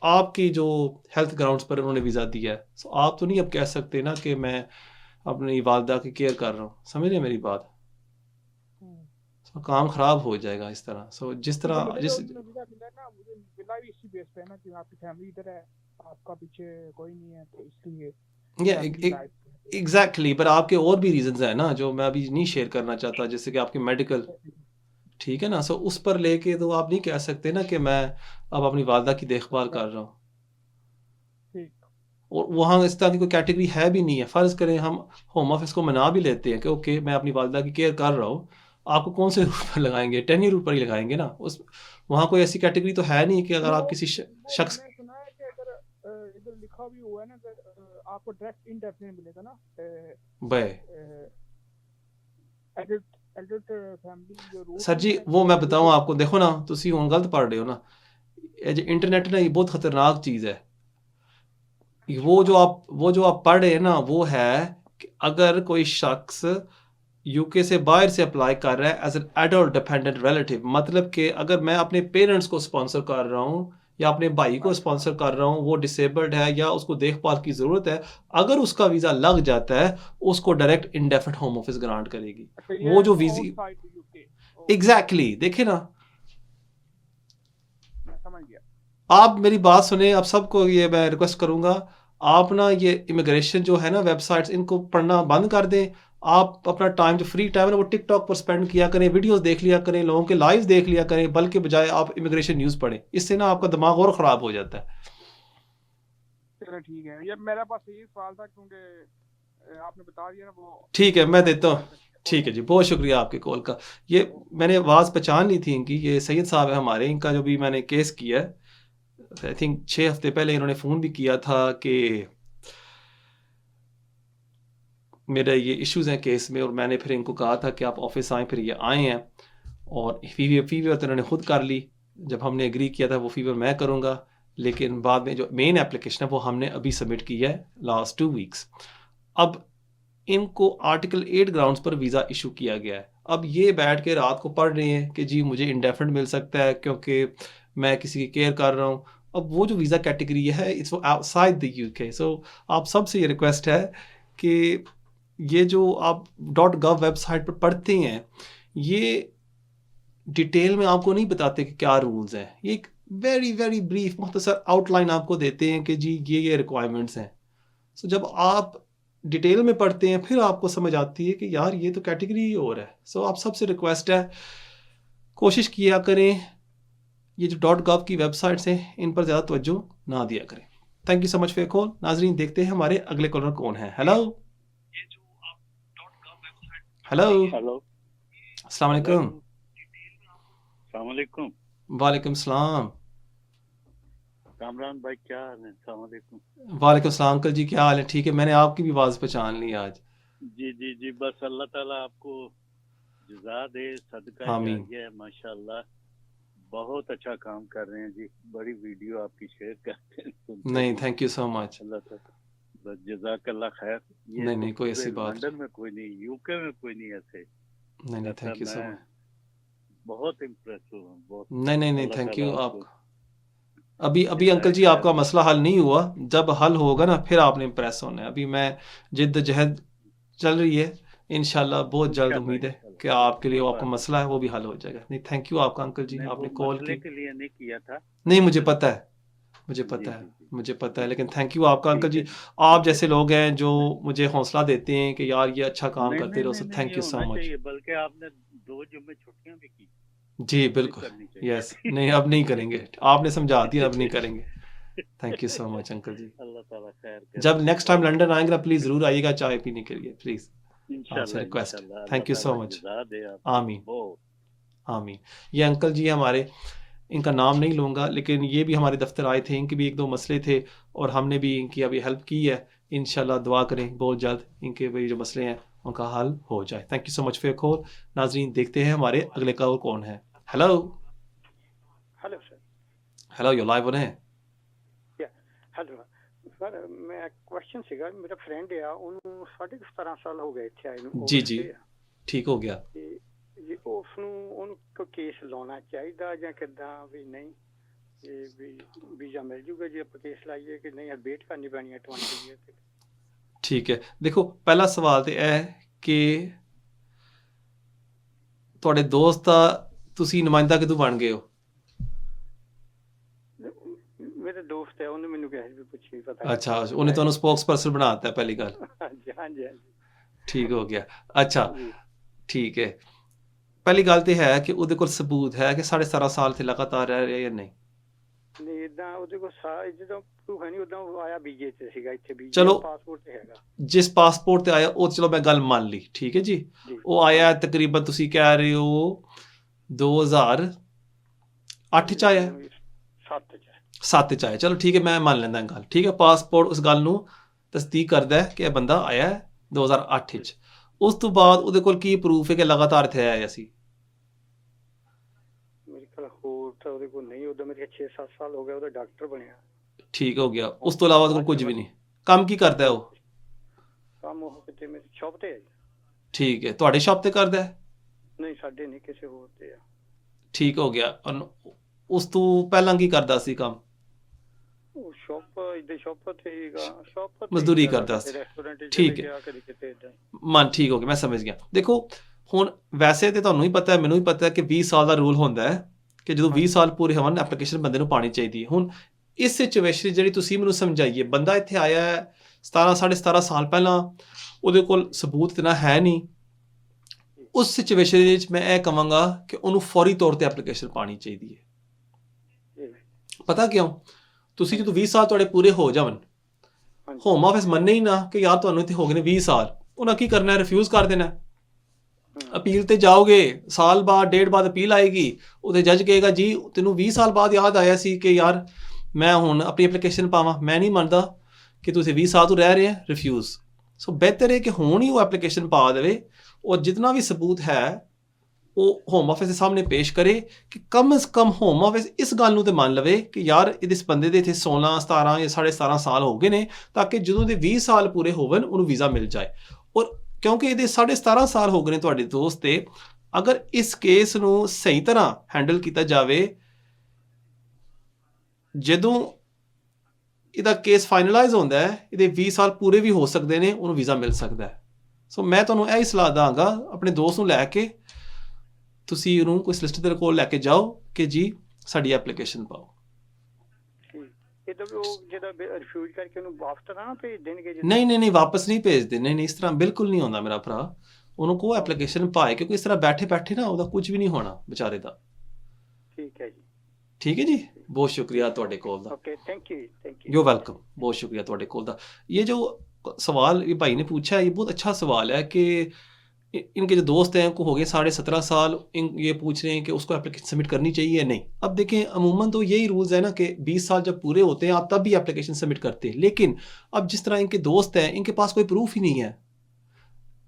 आपकी जो हेल्थ ग्राउंड्स पर उन्होंने वीज़ा दिया है। सो आप तो नहीं अब कह सकते ना कि मैं अपनी वालदा की केयर कर रहा हूँ। समझ रहे मेरी बात? तो काम खराब हो जाएगा इस तरह। सो जिस तरह मुझे जिस जो वीज़ा मिला है ना, मुझे मिला भी इसी बेस पे है ना कि आपकी फैमिली इधर है, आपका पीछे कोई नहीं है, तो इसलिए फैमिली लाइफ एग्जैक्टली। पर आपके और भी रीजंस हैं ना जो मैं अभी नहीं शेयर करना चाहता, जैसे कि आपके मेडिकल, ठीक है ना। सो उस पर लेके तो आप नहीं कह सकते ना कि मैं अब अपनी वालदा की देखभाल कर रहा हूँ। और वहाँ इस तरह की कोई कैटेगरी है भी नहीं है। फ़र्ज़ करें हम होम ऑफिस को मना भी लेते हैं कि ओके मैं अपनी वालदा की केयर कर रहा हूँ, आपको कौन से रूट पर लगाएंगे? 10 ईयर रूट पर ही लगाएंगे ना। उस वहाँ कोई ऐसी कैटेगरी तो है नहीं कि अगर आप किसी शख्स, मैंने सुना है कि अगर इधर लिखा भी हुआ है ना कि आपको डायरेक्ट इंडेफिनिट मिलेगा ना एडल्ट फैमिली जो रूट सर जी वो मैं बताऊँ आपको, देखो ना तुसी हुण गलत पढ़ रहे हो ना। ये जो इंटरनेट ना ये बहुत ख़तरनाक चीज़ है। वो जो आप पढ़ रहे हैं ना वो है कि अगर कोई शख्स यूके से बाहर से अप्लाई कर रहा है as an adult dependent relative, मतलब कि अगर मैं अपने पेरेंट्स को स्पॉन्सर कर रहा हूँ या अपने भाई को स्पॉन्सर कर रहा हूँ, वो डिसेबल्ड है या उसको देखभाल की ज़रूरत है, अगर उसका वीज़ा लग जाता है उसको direct indefinite home office grant करेगी। वो जो वीज़ा एग्जैक्टली देखे ना, समझ गया। आप मेरी बात सुने, आप सबको ये मैं रिक्वेस्ट करूंगा, आप ना ये इमिग्रेशन जो है ना वेबसाइट्स, इनको पढ़ना बंद कर दें। आप अपना टाइम जो फ्री टाइम है ना वो टिकटॉक पर स्पेंड किया करें, वीडियोस देख लिया करें, लोगों के लाइव देख लिया करें, बल्कि बजाय आप इमिग्रेशन न्यूज़ पढ़ें। इससे ना आपका दिमाग और ख़राब हो जाता है। चलो ठीक है, ये मेरा पास यही सवाल था क्योंकि आपने बता दिया ना वो। ठीक है, मैं देता हूँ। ठीक है जी, बहुत शुक्रिया आपके कॉल का। ये मैंने आवाज़ पहचान ली थी इनकी, ये सैयद साहब है हमारे, इनका जो भी मैंने केस किया है, आई थिंक 6 हफ्ते पहले इन्होंने फ़ोन भी किया था कि मेरे ये इश्यूज़ हैं केस में, और मैंने फिर इनको कहा था कि आप ऑफिस आएँ, फिर ये आए हैं। और फीवर तो इन्होंने खुद कर ली, जब हमने एग्री किया था वो फीवर मैं करूँगा, लेकिन बाद में जो मेन एप्लीकेशन है वो हमने अभी सबमिट की है लास्ट 2 वीक्स। अब इनको आर्टिकल 8 ग्राउंड्स पर वीज़ा इशू किया गया है। अब ये बैठ के रात को पढ़ रहे हैं कि जी मुझे इंडेफिनिट मिल सकता है क्योंकि मैं किसी की केयर कर रहा हूँ। अब वो जो वीज़ा कैटेगरी है इट्स आउटसाइड द यूके। सो आप सबसे ये रिक्वेस्ट है कि ये जो आप .gov वेबसाइट पर पढ़ते हैं, ये डिटेल में आपको नहीं बताते कि क्या रूल्स हैं। ये एक वेरी वेरी ब्रीफ मुख्तसर आउटलाइन आपको देते हैं कि जी ये रिक्वायरमेंट्स हैं। सो जब आप डिटेल में पढ़ते हैं फिर आपको समझ आती है कि यार ये तो कैटेगरी ही और है। सो आप सबसे रिक्वेस्ट है, कोशिश किया करें ये जो .gov की वेबसाइट्स हैं इन पर ज़्यादा तवज्जो ना दिया करें। Thank you so much for your call. नाजरीन, देखते हैं हमारे अगले कॉलर कौन है। हेलो हेलो, अस्सलाम वालेकुम। अस्सलाम वालेकुम। वालेकुम सलाम। कामरान भाई क्या हाल है? अस्सलाम वालेकुम। वालेकुम सलाम अंकल जी, क्या हाल है? ठीक है, मैंने आपकी भी आवाज़ पहचान ली आज। जी जी जी, बस अल्लाह ताला आपको जज़ा दे, सदका आमीन। जारिया है। माशाल्लाह बहुत अच्छा काम कर रहे हैं जी, बड़ी वीडियो आपकी शेयर करते हैं, सुनते नहीं, हैं। Thank you so much. Allah ताला बस जज़ाकल्लाह खैर। ये नहीं तो नहीं, कोई पूरे ऐसी बात लंदन में कोई नहीं, यूके में कोई नहीं ऐसे। नहीं नहीं, थैंक यू सो मैं मच। बहुत इम्प्रेस हूँ, बहुत। नहीं नहीं नहीं, अल्लाह थैंक ताला यू। आपको आप अभी अभी अंकल जी हिदायत आपका करे। मसला हल नहीं हुआ, जब हल होगा ना फिर आपने इम्प्रेस होना है। अभी मैं जिद्दजहद चल रही है, इंशाल्लाह बहुत जल्द इंशाल्लाह उम्मीद है इंशाल्लाह कि आपके लिए कोई आपका बात नहीं। मसला है वो भी हल हो जाएगा। नहीं, थैंक यू आपका अंकल जी, नहीं आपने वो कॉल मसले की। के लिए नहीं किया था। नहीं, मुझे पता है, मुझे जी पता जी है, जी मुझे पता है, जी लेकिन जी, थैंक यू आपका अंकल ठीक है जी। जी, आप ठीक है जैसे जी। लोग हैं जो मैं मुझे हौसला देते हैं कि यार ये अच्छा काम नहीं करते नहीं रहो, नहीं सो नहीं, थैंक ये यू सो होना मच। चाहिए, बल्कि आपने 2 जुम्मे छुट्टियां भी की, जी वो भी बिल्कुल, करनी चाहिए। यस। नहीं, अब नहीं करेंगे, आपने समझा दिया, अब नहीं करेंगे। Thank you so much uncle ji. Allah ताला खैर करे। जब नेक्स्ट टाइम लंदन आएंगे ना प्लीज़ ज़रूर आइएगा चाय पीने के लिए, प्लीज़, आपसे इंशाल्लाह रिक्वेस्ट। इंशाल्लाह, अल्लाह थैंक यू सो ताला मच। जज़ा दे आपको आमीन बहुत। आमीन। ये अंकल जी हमारे, इनका नाम नहीं लूँगा, लेकिन ये भी हमारे दफ्तर आए थे, इनके भी 1-2 मसले थे और हमने भी इनकी अभी हेल्प की है। इंशाल्लाह दुआ करें बहुत जल्द इनके भी जो मसले हैं उनका हल हो जाए। Thank you so much for your call. नाजरीन, देखते हैं हमारे अगले कॉल कौन है। Hello hello sir. Hello, you live on air। Hello sir, ਮੈਂ ਕੁਐਸਚਨ ਸੀਗਾ, ਮੇਰਾ ਫਰੈਂਡ ਆ, ਉਹਨੂੰ 17.5 ਸਾਲ ਹੋ ਗਏ ਇੱਥੇ ਆਏ ਨੂੰ। ਜੀ ਜੀ, ਠੀਕ ਹੋ ਗਿਆ। ਤੇ ਜੇ ਉਸ ਨੂੰ ਉਹਨੂੰ ਕੋਈ ਕੇਸ ਲਾਉਣਾ ਚਾਹੀਦਾ ਜਾਂ ਕਿੱਦਾਂ ਵੀ ਨਹੀਂ, ਇਹ ਵੀ ਵੀਜ਼ਾ ਮਿਲ ਜੂਗਾ ਜੇ ਆਪਾਂ ਕੇਸ ਲਾਈਏ ਕਿ ਨਹੀਂ, ਵੇਟ ਕਰਨੀ ਪੈਣੀ ਹੈ 20 ਈਅਰ ਤੱਕ? ਠੀਕ ਹੈ, ਦੇਖੋ ਪਹਿਲਾ ਸਵਾਲ ਤੇ ਇਹ ਹੈ ਕਿ ਤੁਹਾਡੇ ਦੋਸਤ ਦਾ ਤੁਸੀਂ ਨੁਮਾਇੰਦਾ ਕਿਦੋਂ ਬਣ ਗਏ ਹੋ? ਮੇਰੇ ਦੋਸਤ ਹੈ, ਉਹਨੇ ਮੈਨੂੰ ਕਿਹਾ ਵੀ ਪੁੱਛੀ ਪਤਾ। ਅੱਛਾ, ਉਹਨੇ ਤੁਹਾਨੂੰ ਸਪੋਕਸਪਰਸਨ ਬਣਾਤਾ ਪਹਿਲੀ ਗੱਲ। ਹਾਂਜੀ ਹਾਂਜੀ ਹਾਂਜੀ, ਠੀਕ ਹੋ ਗਿਆ। ਅੱਛਾ ਠੀਕ ਹੈ, ਪਹਿਲੀ ਗੱਲ ਤੇ ਹੈ ਕਿ ਉਹਦੇ ਕੋਲ ਸਬੂਤ ਹੈ ਕਿ 17.5 ਸਾਲ ਤੇ ਲਗਾਤਾਰ ਰਹਿ ਰਿਹਾ ਜਾਂ ਨਹੀਂ? ਨਹੀਂ ਇਦਾਂ ਉਹਦੇ ਕੋਲ ਜਦੋਂ ਪ੍ਰੂਫ ਹੈ ਨਹੀਂ, ਉਦਾਂ ਉਹ ਆਇਆ ਵੀਜ਼ੇ ਤੇ ਸੀਗਾ ਇੱਥੇ, ਵੀਜ਼ੇ ਚਲੋ ਪਾਸਪੋਰਟ ਤੇ ਹੈਗਾ। ਜਿਸ ਪਾਸਪੋਰਟ ਤੇ ਆਇਆ ਉਹ ਚਲੋ ਮੈਂ ਗੱਲ ਮੰਨ ਲਈ, ਠੀਕ ਹੈ ਜੀ। ਉਹ ਆਇਆ ਤਕਰੀਬਨ ਤੁਸੀਂ ਕਹਿ ਰਹੇ ਹੋ 2008 ਚ ਆਇਆ, 7 ਚ ਆਇਆ, ਚਲੋ ਠੀਕ ਹੈ, ਮੈਂ ਮੰਨ ਲੈਂਦਾ ਗੱਲ, ਠੀਕ ਹੈ। ਪਾਸਪੋਰਟ ਉਸ ਗੱਲ ਨੂੰ ਤਸਦੀਕ ਕਰਦਾ ਹੈ ਕਿ ਇਹ ਬੰਦਾ ਆਇਆ 2008 ਚ। ਉਸ ਤੋਂ ਬਾਅਦ ਉਹਦੇ ਕੋਲ ਕੀ ਪ੍ਰੂਫ ਹੈ ਕਿ ਲਗਾਤਾਰ ਇੱਥੇ ਆਇਆ ਸੀ? ਮੇਰੇ ਖਿਆਲ ਹੋਰ ਤਾਂ ਉਹਦੇ ਕੋਲ ਨਹੀਂ, ਉਦੋਂ ਮੇਰੇ 6-7 ਸਾਲ ਹੋ ਗਏ, ਉਹਦਾ ਡਾਕਟਰ ਬਣਿਆ। ਠੀਕ ਹੋ ਗਿਆ, ਉਸ ਤੋਂ ਇਲਾਵਾ ਉਹਦੇ ਕੋਲ ਕੁਝ ਵੀ ਨਹੀਂ। ਕੰਮ ਕੀ ਕਰਦਾ ਉਹ? ਕੰਮ ਉਹ ਕਿਤੇ ਮੇਰੀ ਸ਼ੌਪ ਤੇ ਹੈ। ਠੀਕ ਹੈ, ਤੁਹਾਡੇ ਸ਼ਾਪ ਤੇ ਕਰਦਾ ਹੈ? ਨਹੀਂ ਸਾਡੇ ਨਹੀਂ, ਕਿਸੇ ਹੋਰ ਤੇ ਆ। ਠੀਕ ਹੋ ਗਿਆ। ਉਸ ਤੋਂ ਪਹਿਲਾਂ ਕੀ ਕਰਦਾ ਸੀ ਕੰਮ? ਉਹ ਸ਼ੌਪ ਇੱਥੇ ਸ਼ੌਪ ਤੇ ਹੀਗਾ, ਸ਼ੌਪ ਮਜ਼ਦੂਰੀ ਕਰਦਾ ਸੀ। ਰੈਸਟੋਰੈਂਟ ਠੀਕ ਚ ਹੈ। ਗਿਆ ਕਦੇ ਕਿਤੇ ਏਦਾਂ ਹੀ। ਮਨ ਠੀਕ ਹੋ ਗਿਆ, ਮੈਂ ਸਮਝ ਗਿਆ। ਦੇਖੋ ਹੁਣ ਵੈਸੇ ਤੇ ਤੁਹਾਨੂੰ ਹੀ ਪਤਾ ਹੈ, ਮੈਨੂੰ ਵੀ ਪਤਾ ਹੈ ਕਿ 20 ਸਾਲ ਦਾ ਰੂਲ ਹੁੰਦਾ ਹੈ ਕਿ ਜਦੋਂ 20 ਸਾਲ ਪੂਰੇ ਹੋਣ ਐਪਲੀਕੇਸ਼ਨ ਬੰਦੇ ਨੂੰ ਪਾਣੀ ਚਾਹੀਦੀ ਹੈ। ਹੁਣ ਇਸ ਸਿਚੁਏਸ਼ਨ ਜਿਹੜੀ ਤੁਸੀਂ ਮੈਨੂੰ ਸਮਝਾਈਏ, ਬੰਦਾ ਇੱਥੇ ਆਇਆ ਹੈ 17 17.5 ਸਾਲ ਪਹਿਲਾਂ, ਉਹਦੇ ਕੋਲ ਸਬੂਤ ਇਤਨਾ ਹੈ ਨਹੀਂ, ਉਸ ਸਿਚੁਏਸ਼ਨ ਵਿੱਚ ਮੈਂ ਇਹ ਕਹਾਂਗਾ ਕਿ ਉਹਨੂੰ ਫੌਰੀ ਤੌਰ ਤੇ ਐਪਲੀਕੇਸ਼ਨ ਪਾਣੀ ਚਾਹੀਦੀ ਹੈ। ਪਤਾ ਕਿਉਂ? ਤੁਸੀਂ ਜਦੋਂ 20 ਸਾਲ ਤੁਹਾਡੇ ਪੂਰੇ ਹੋ ਜਾਵਣ, ਹੋਮ ਆਫਿਸ ਮੰਨੇ ਹੀ ਨਾ ਕਿ ਯਾਰ ਤੁਹਾਨੂੰ ਇੱਥੇ ਹੋ ਗਏ ਨੇ 20 ਸਾਲ, ਉਹਨਾਂ ਕੀ ਕਰਨਾ ਹੈ? ਰਿਫਿਊਜ਼ ਕਰ ਦੇਣਾ। ਅਪੀਲ ਤੇ ਜਾਓਗੇ, ਸਾਲ ਬਾਅਦ ਡੇਢ ਬਾਅਦ ਅਪੀਲ ਆਏਗੀ, ਉਹਦੇ ਜੱਜ ਕਹੇਗਾ ਜੀ ਤੈਨੂੰ 20 ਸਾਲ ਬਾਅਦ ਯਾਦ ਆਇਆ ਸੀ ਕਿ ਯਾਰ ਮੈਂ ਹੁਣ ਆਪਣੀ ਐਪਲੀਕੇਸ਼ਨ ਪਾਵਾਂ, ਮੈਂ ਨਹੀਂ ਮੰਨਦਾ ਕਿ ਤੁਸੀਂ 20 ਸਾਲ ਤੋਂ ਰਹਿ ਰਹੇ ਹੈ, ਰਿਫਿਊਜ਼। ਸੋ ਬਿਹਤਰ ਹੈ ਕਿ ਹੁਣ ਹੀ ਉਹ ਐਪਲੀਕੇਸ਼ਨ ਪਾ ਦੇਵੇ, ਔਰ ਜਿਤਨਾ ਵੀ ਸਬੂਤ ਹੈ ਉਹ ਹੋਮ ਆਫਿਸ ਦੇ ਸਾਹਮਣੇ ਪੇਸ਼ ਕਰੇ ਕਿ ਕਮ ਸੇ ਕਮ ਹੋਮ ਆਫਿਸ ਇਸ ਗੱਲ ਨੂੰ ਤੇ ਮੰਨ ਲਵੇ ਕਿ ਯਾਰ ਇਸ ਬੰਦੇ ਦੇ ਇੱਥੇ 16 17 ਜਾਂ 17.5 ਸਾਲ ਹੋ ਗਏ ਨੇ, ਤਾਂ ਕਿ ਜਦੋਂ ਦੇ 20 ਸਾਲ ਪੂਰੇ ਹੋਵਣ ਉਹਨੂੰ ਵੀਜ਼ਾ ਮਿਲ ਜਾਏ। ਔਰ ਕਿਉਂਕਿ ਇਹਦੇ 17.5 ਸਾਲ ਹੋ ਗਏ ਨੇ ਤੁਹਾਡੇ ਦੋਸਤ ਤੇ, ਅਗਰ ਇਸ ਕੇਸ ਨੂੰ ਸਹੀ ਤਰ੍ਹਾਂ ਹੈਂਡਲ ਕੀਤਾ ਜਾਵੇ, ਜਦੋਂ ਇਹਦਾ ਕੇਸ ਫਾਈਨਲਾਈਜ਼ ਹੁੰਦਾ ਹੈ, ਇਹਦੇ 20 ਸਾਲ ਪੂਰੇ ਵੀ ਹੋ ਸਕਦੇ ਨੇ, ਉਹਨੂੰ ਵੀਜ਼ਾ ਮਿਲ ਸਕਦਾ ਹੈ। ਸੋ ਮੈਂ ਤੁਹਾਨੂੰ ਇਹ ਹੀ ਸਲਾਹ ਦਾਂਗਾ, ਆਪਣੇ ਦੋਸਤ ਨੂੰ ਲੈ ਕੇ ਤੁਸੀਂ ਉਹਨੂੰ ਕੋਈ ਸਲਿਸਟਰ ਦੇ ਕੋਲ ਲੈ ਕੇ ਜਾਓ ਕਿ ਜੀ ਸਾਡੀ ਐਪਲੀਕੇਸ਼ਨ ਪਾਓ। ਇਹ ਤਾਂ ਉਹ ਜਿਹੜਾ ਰਿਫਿਊਜ਼ ਕਰਕੇ ਉਹਨੂੰ ਵਾਪਸ ਤਾਂ ਨਾ ਭੇਜ ਦੇਣਗੇ? ਨਹੀਂ ਵਾਪਸ ਨਹੀਂ ਭੇਜਦੇ, ਨਹੀਂ ਇਸ ਤਰ੍ਹਾਂ ਬਿਲਕੁਲ ਨਹੀਂ ਹੁੰਦਾ ਮੇਰਾ ਭਰਾ। ਉਹਨੂੰ ਕੋ ਐਪਲੀਕੇਸ਼ਨ ਪਾਏ, ਕਿਉਂਕਿ ਇਸ ਤਰ੍ਹਾਂ ਬੈਠੇ ਬੈਠੇ ਨਾ ਉਹਦਾ ਕੁਝ ਵੀ ਨਹੀਂ ਹੋਣਾ ਵਿਚਾਰੇ ਦਾ। ਠੀਕ ਹੈ ਜੀ। ਠੀਕ ਹੈ ਜੀ, ਬਹੁਤ ਸ਼ੁਕਰੀਆ ਤੁਹਾਡੇ ਕੋਲ ਦਾ। Okay, thank you. You welcome, ਬਹੁਤ शुक्रिया ਤੁਹਾਡੇ ਕੋਲ ਦਾ। ये जो सवाल ये भाई ने पूछा है, ये बहुत अच्छा सवाल है कि इनके जो दोस्त हैं उनको हो गए 17.5 साल, ये पूछ रहे हैं कि उसको एप्लीकेशन सबमिट करनी चाहिए या नहीं। अब देखें अमूमन तो यही रूल्स है ना कि 20 साल जब पूरे होते हैं आप तब भी एप्लीकेशन सबमिट करते हैं, लेकिन अब जिस तरह इनके दोस्त हैं इनके पास कोई प्रूफ ही नहीं है।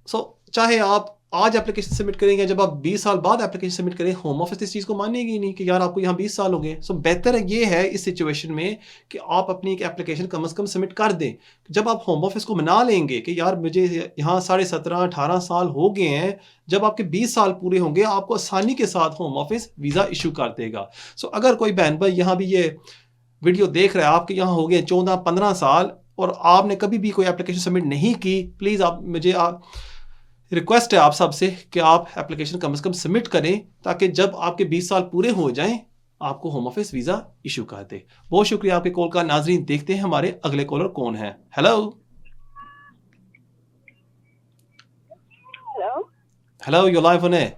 सो चाहे आप आज एप्लीकेशन सबमिट करेंगे, जब आप 20 साल बाद एप्लीकेशन सबमिट करें, होम ऑफिस इस चीज़ को मानेगी नहीं कि यार आपको यहाँ 20 साल हो गए। सो बेहतर ये है इस सिचुएशन में कि आप अपनी एक एप्लीकेशन कम से कम सबमिट कर दें। जब आप होम ऑफिस को मना लेंगे कि यार मुझे यहाँ 17.5-18 साल हो गए हैं, जब आपके 20 साल पूरे होंगे आपको आसानी के साथ होम ऑफिस वीज़ा इशू कर देगा। सो अगर कोई बहन भाई यहाँ भी ये वीडियो देख रहा है, आपके यहाँ हो गए 14-15 साल और आपने कभी भी कोई एप्लीकेशन सबमिट नहीं की, प्लीज़ आप मुझे रिक्वेस्ट है आप सबसे कि आप एप्लीकेशन कम से कम सबमिट करें, ताकि जब आपके 20 साल पूरे हो जाएं आपको होम ऑफिस वीज़ा इशू कर दे। बहुत शुक्रिया आपके कॉल का। नाजरीन, देखते हैं हमारे अगले कॉलर कौन है। Hello hello, you live on air.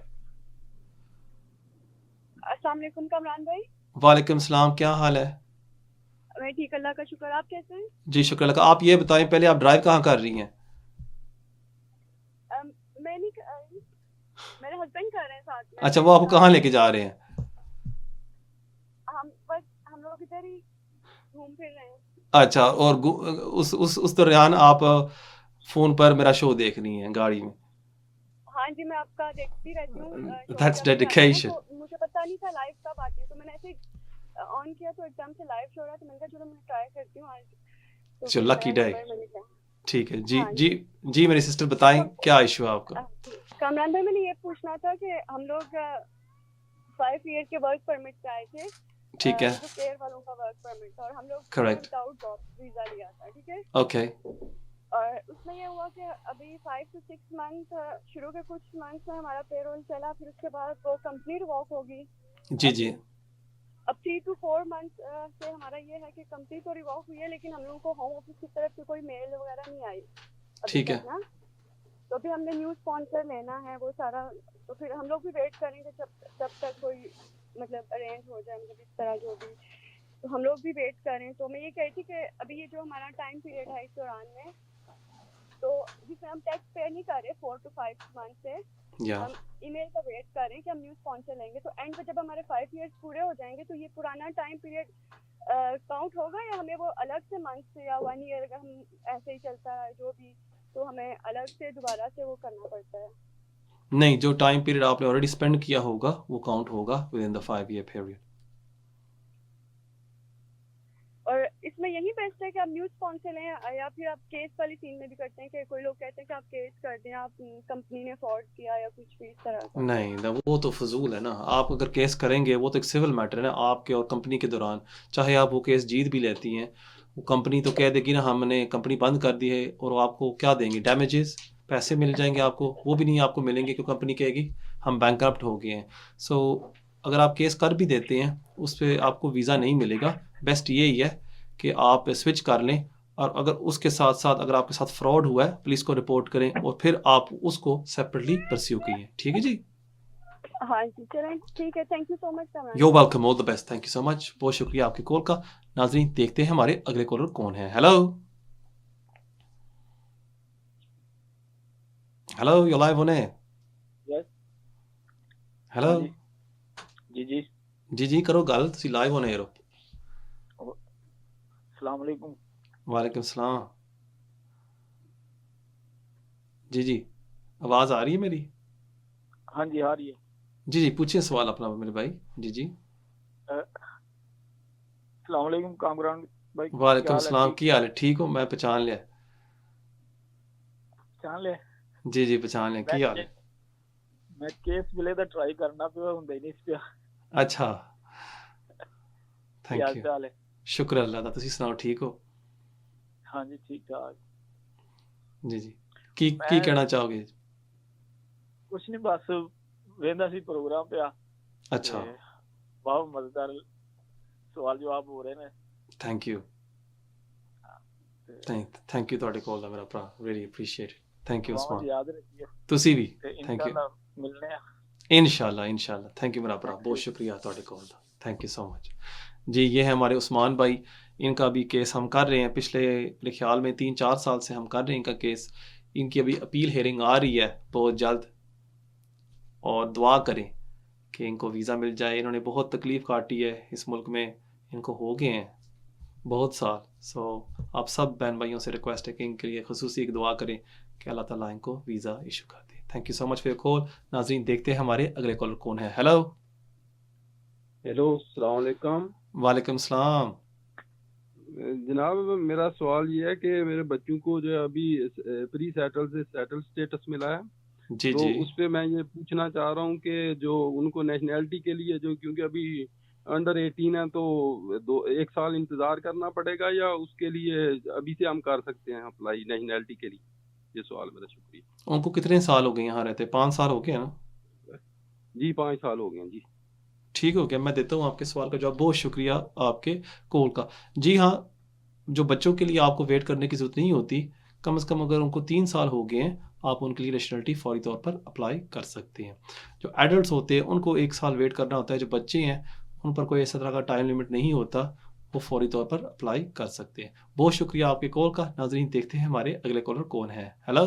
अस्सलाम वालेकुम कमरान भाई। वालेकुम सलाम, क्या हाल है? मैं ठीक, अल्लाह का शुक्र। आप कैसे हैं? जी शुक्र अल्लाह का। आप ये बताएं पहले, आप ड्राइव कहाँ कर रही हैं? मैं नहीं कर रही, मेरे हस्बैंड कर रहे हैं साथ में। अच्छा, वो आपको कहाँ लेके जा रहे हैं? हम लोग इधर ही घूम फिर रहे हैं। अच्छा, और उस दौरान आप फोन पर मेरा शो देख रही हैं गाड़ी में? हाँ जी, मैं आपका देखती रहती हूँ। That's dedication। तो मुझे पता नहीं था लाइव कब आती है, तो मैंने ऐसे ऑन किया तो एकदम से लाइव शो रहा, तो मैंने कहा चलो मैं ट्राई करती हूँ आज। चलो, लकी डे। ठीक है जी। जी मेरी सिस्टर बताएं क्या इशू है आपका? कामरान भाई, मैंने ये पूछना था कि हम लोग 5 ईयर के वर्क परमिट से आए थे। ठीक है, जो केयर वालों का वर्क परमिट था, और हम लोग करेक्ट विदाउट जॉब वीजा लिया था। ठीक है, ओके। और उसमें ये हुआ कि अभी 5 से 6 मंथ, शुरू के कुछ मंथ में हमारा पेरोल चला, फिर उसके बाद वो कंपनी रिवॉक होगी। जी अब 3 to 4 मंथ से हमारा ये है कि कंपनी तो रिवॉक हुई है, लेकिन हम लोगों को होम ऑफिस की तरफ से कोई मेल वगैरह नहीं आई। ठीक है ना, तो अभी हमने न्यू स्पॉन्सर लेना है वो सारा, तो फिर हम लोग भी वेट करेंगे जब तक कोई मतलब अरेंज हो जाए, मतलब इस तरह जो भी, तो हम लोग भी वेट करें। तो मैं ये कह रही थी कि अभी ये जो हमारा टाइम पीरियड है इस दौरान में, तो जिसमें हम टैक्स पे नहीं कर रहे 4 to 5 मंथ से, हम ईमेल का वेट कर रहे हैं कि हम न्यू स्पॉन्सर लेंगे। तो एंड पे जब हमारे 5 इयर्स पूरे हो जाएंगे, तो ये पुराना टाइम पीरियड काउंट होगा, या हमें वो अलग से मंथ से या 1 ईयर अगर हम ऐसे ही चलता है जो भी, तो हमें अलग से दोबारा से वो करना पड़ता है? नहीं, जो टाइम पीरियड आपने ऑलरेडी स्पेंड किया होगा वो काउंट होगा with in the 5 year period. और इसमें में यही बेस्ट है कि आप न्यूज़ स्पॉन्सर लें या फिर आप केस वाली सीन में भी करते हैं कि कोई लोग कहते हैं कि आप केस कर दें, आप कंपनी ने फ्रॉड किया या कुछ भी इस तरह का? नहीं ना, वो तो फजूल है ना। आप अगर केस करेंगे वो तो एक सिविल मैटर है ना आपके और कंपनी के दौरान। चाहे आप वो केस जीत भी लेती हैं, वो कंपनी तो कह देगी ना हमने कंपनी बंद कर दी है, और वो आपको क्या देंगे, डैमेजेस, पैसे मिल जाएंगे आपको, वो भी नहीं आपको मिलेंगे क्योंकि कंपनी कहेगी हम बैंकरप्ट हो गए हैं। सो अगर आप केस कर भी देते हैं उस पर आपको वीज़ा नहीं मिलेगा। बेस्ट यही है कि आप स्विच कर लें, और अगर उसके साथ साथ अगर आपके साथ फ्रॉड हुआ है पुलिस को रिपोर्ट करें, और फिर आप उसको सेपरेटली परस्यू कीजिए। ठीक है जी? हाँ जी, चलें ठीक है, thank you so much Kamran. You welcome, all the best, thank you so much, बहुत शुक्रिया आपकी कॉल का। नाजरीन देखते हैं हमारे अगले कॉलर कौन है। Hello hello, you live on air. Yes hello जी जी जी जी करो गल, तुसी लाइव ऑन एयर हो। अस्सलाम वालेकुम। वालेकुम सलाम। जी जी, आवाज़ आ रही है मेरी? हाँ जी आ रही है। जी जी पूछिए सवाल अपना मेरे भाई। जी जी। अस्सलाम वालेकुम कामरान भाई। वालेकुम सलाम, की हाल है? ठीक हो? मैं पहचान लिया। पहचान ले? जी जी पहचान लिया, की हाल है? मैं केस मिले तो ट्राई करना पे हुंदा ही नहीं इस पे। अच्छा, थैंक यू, क्या हाल है? शुक्र अल्लाह दा, तुसी सुनाओ ठीक हो? हाँ जी ठीक ठाक। जी जी, की कहना चाहोगे? कुछ नहीं, बस वेंदा सी प्रोग्राम पे आ। अच्छा, बहुत मजेदार सवाल जवाब हो रहे ने। थैंक यू, थैंक यू ਤੁਹਾਡੇ ਕੋਲ ਦਾ ਮੇਰਾ ਭਰਾ, really appreciate it, thank you Usman. याद रखिए ਤੁਸੀਂ ਵੀ, थैंक यू। मिलने आ इंशाल्लाह थैंक यू मेरा भरा, बहुत शुक्रिया ਤੁਹਾਡੇ ਕੋਲ ਦਾ, थैंक यू सो मच जी। ये है हमारे उस्मान भाई, इनका भी केस हम कर रहे हैं पिछले मेरे ख्याल में 3-4 साल से हम कर रहे हैं इनका केस। इनकी अभी अपील हेयरिंग आ रही है बहुत जल्द, और दुआ करें कि इनको वीज़ा मिल जाए। इन्होंने बहुत तकलीफ़ काटी है इस मुल्क में, इनको हो गए हैं बहुत साल। सो आप सब बहन भाइयों से रिक्वेस्ट है कि इनके लिए खुसूसी एक दुआ करें कि अल्लाह ताला इनको वीज़ा इशू कर दे। Thank you so much for your call. नाज़रीन देखते हैं हमारे अगले कॉलर कौन है। हेलो अस्सलाम वालेकुम। वालेकुम सलाम। जनाब मेरा सवाल ये है कि मेरे बच्चों को जो अभी प्री सेटल से सेटल स्टेटस मिला है, जी तो जी उस पे मैं ये पूछना चाह रहा हूँ कि जो उनको नेशनैलिटी के लिए जो, क्योंकि अभी अंडर 18 है तो 1 साल इंतजार करना पड़ेगा या उसके लिए अभी से हम कर सकते हैं अप्लाई नेशनैलिटी के लिए? ये सवाल मेरा। शुक्रिया। उनको कितने साल हो गए यहाँ रहते? 5 साल हो गए हैं ना? जी 5 साल हो गए हैं जी। ठीक हो गया, मैं देता हूँ आपके सवाल का जवाब। बहुत शुक्रिया आपके कॉल का। जी हाँ, जो बच्चों के लिए आपको वेट करने की ज़रूरत नहीं होती, कम से कम अगर उनको 3 साल हो गए हैं आप उनके लिए नेशनलिटी फौरी तौर पर अप्लाई कर सकते हैं। जो एडल्ट होते हैं उनको 1 साल वेट करना होता है। जो बच्चे हैं उन पर कोई ऐसा तरह का टाइम लिमिट नहीं होता, वो फौरी तौर पर अप्लाई कर सकते हैं। बहुत शुक्रिया आपके कॉल का। नाजरीन देखते हैं हमारे अगले कॉलर कौन है। हेलो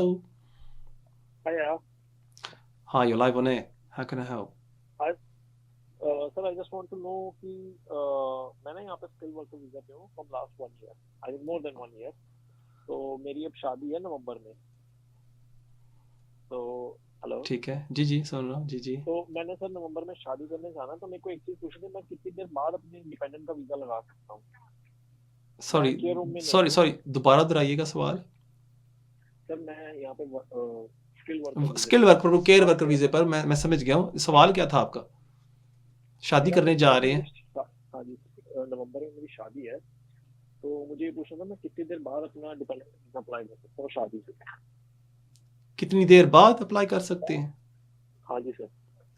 हाँ, you live on air, how can I help? Sir I just want to know कि मैं यहाँ पे स्किल वर्कर वीजा पे हूँ from last 1 year, I think more than 1 year. तो मेरी अब शादी है नवंबर में। तो हेलो, ठीक है, जी जी सुन रहा हूँ। जी जी, तो मैंने सर नवंबर में शादी करने जाना, तो मेरे को एक चीज पूछनी थी, मैं कितनी देर बाद अपने इंडिपेंडेंट का वीजा लगा सकता हूँ? सॉरी दोबारा दोहराइएगा सवाल। सर मैं यहाँ पे स्किल वर्कर को केयर वर्कर वीजे पर, मैं समझ गया हूँ। सवाल क्या था आपका? शादी करने जा रहे हैं? हाँ जी, नवंबर में मेरी शादी है, तो मुझे ये पूछना था मैं कितनी देर बाद अपना डिपेंडेंट वीजा अप्लाई कर सकता हूँ शादी से? कितनी देर बाद अप्लाई कर सकते हैं? हाँ जी सर।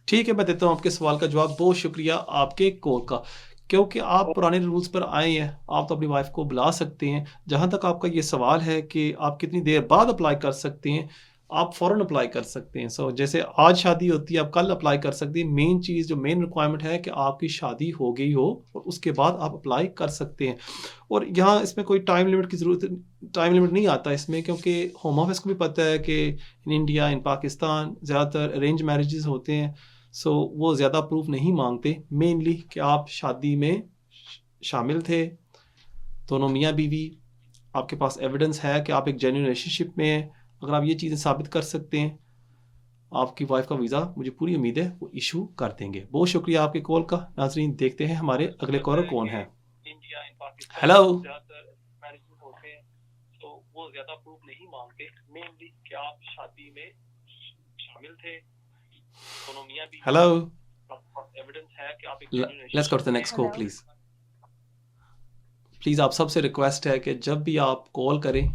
ठीक है, मैं देता हूँ आपके सवाल का जवाब। बहुत शुक्रिया आपके कॉल का। क्योंकि आप पुराने रूल्स पर आए हैं, आप तो अपनी वाइफ को बुला सकते हैं। जहाँ तक आपका ये सवाल है कि आप कितनी देर बाद अप्लाई कर सकते हैं, आप फ़ौरन अप्लाई कर सकते हैं। सो जैसे आज शादी होती है, आप कल अप्लाई कर सकते हैं। मेन चीज़ जो मेन रिक्वायरमेंट है कि आपकी शादी हो गई हो, और उसके बाद आप अप्लाई कर सकते हैं। और यहाँ इसमें कोई टाइम लिमिट की ज़रूरत, टाइम लिमिट नहीं आता इसमें, क्योंकि होम ऑफिस को भी पता है कि इन इंडिया, इन पाकिस्तान ज़्यादातर अरेंज मैरिजेस होते हैं। सो वो ज़्यादा प्रूफ नहीं मांगते, मेनली कि आप शादी में शामिल थे, दोनों मियाँ बीवी, आपके पास एविडेंस है कि आप एक जेन्युइन रिलेशनशिप में हैं। अगर आप ये चीज़ें साबित कर सकते हैं, आपकी वाइफ का वीज़ा मुझे पूरी उम्मीद है वो इशू कर देंगे। बहुत शुक्रिया आपके कॉल का। नाजरीन देखते हैं हमारे अगले कॉलर कौन है। या इन पाकिस्तान हेलो ज्यादातर मैरिजेस होते हैं तो वो ज्यादा प्रूफ नहीं मांगते, मेनली कि आप शादी में शामिल थे, दोनों मियां बीवी, हेलो एविडेंस है कि आप एक let's go to the next call please. Please आप सबसे रिक्वेस्ट है कि जब भी आप कॉल करें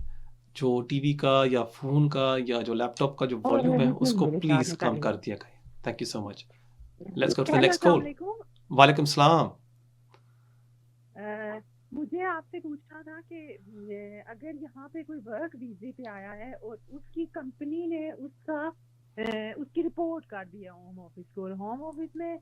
जो टीवी का या फ़ोन का या जो लैपटॉप का जो वॉल्यूम है उसको प्लीज़ कम कर दिया करें। Thank you so much. Let's go to the next call. वालेकुम सलाम। मुझे आपसे पूछना था कि अगर यहाँ पे कोई वर्क वीजे पे आया है और उसकी कंपनी ने उसकी रिपोर्ट कर दिया होम ऑफिस को, और होम ऑफिस में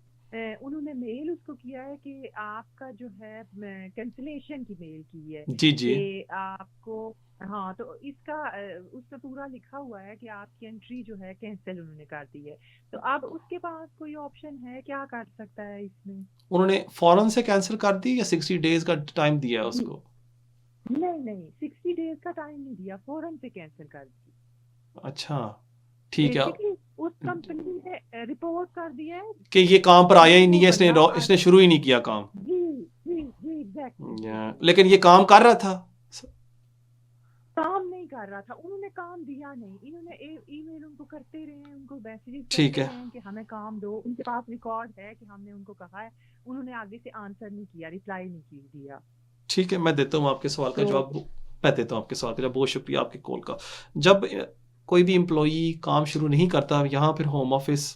उन्होंने मेल उसको किया है कि आपका जो है कैंसिलेशन की मेल की है जी जी कि आपको, हाँ, तो इसका उसमें पूरा लिखा हुआ है कि आपकी एंट्री जो है कैंसिल उन्होंने कर दी है, तो अब उसके पास कोई ऑप्शन है, क्या कर सकता है इसमें? उन्होंने फौरन से कैंसिल कर दी या 60 डेज का टाइम दिया है उसको? नहीं 60 डेज का टाइम नहीं दिया, फौरन से कैंसिल कर दी। अच्छा ठीक है उस कंपनी ने रिपोर्ट कर दिया है कि ये काम पर आया ही नहीं है, इसने शुरू ही नहीं किया काम। जी एग्जैक्टली। लेकिन ये काम कर रहा था, काम नहीं कर रहा था, उन्होंने काम दिया नहीं, इन्होंने ईमेल उनको करते रहे, उनको मैसेजेस ठीक करते है रहे कि हमें काम दो, उनके पास रिकॉर्ड है कि हमने उनको कहा है, उन्होंने आगे से आंसर नहीं किया, रिप्लाई नहीं दिया। ठीक है, मैं देता हूँ आपके सवाल का जवाब, मैं देता हूँ आपके सवाल का जवाब। बहुत शुक्रिया आपके कॉल का। जब कोई भी एम्प्लॉई काम शुरू नहीं करता, यहाँ फिर होम ऑफिस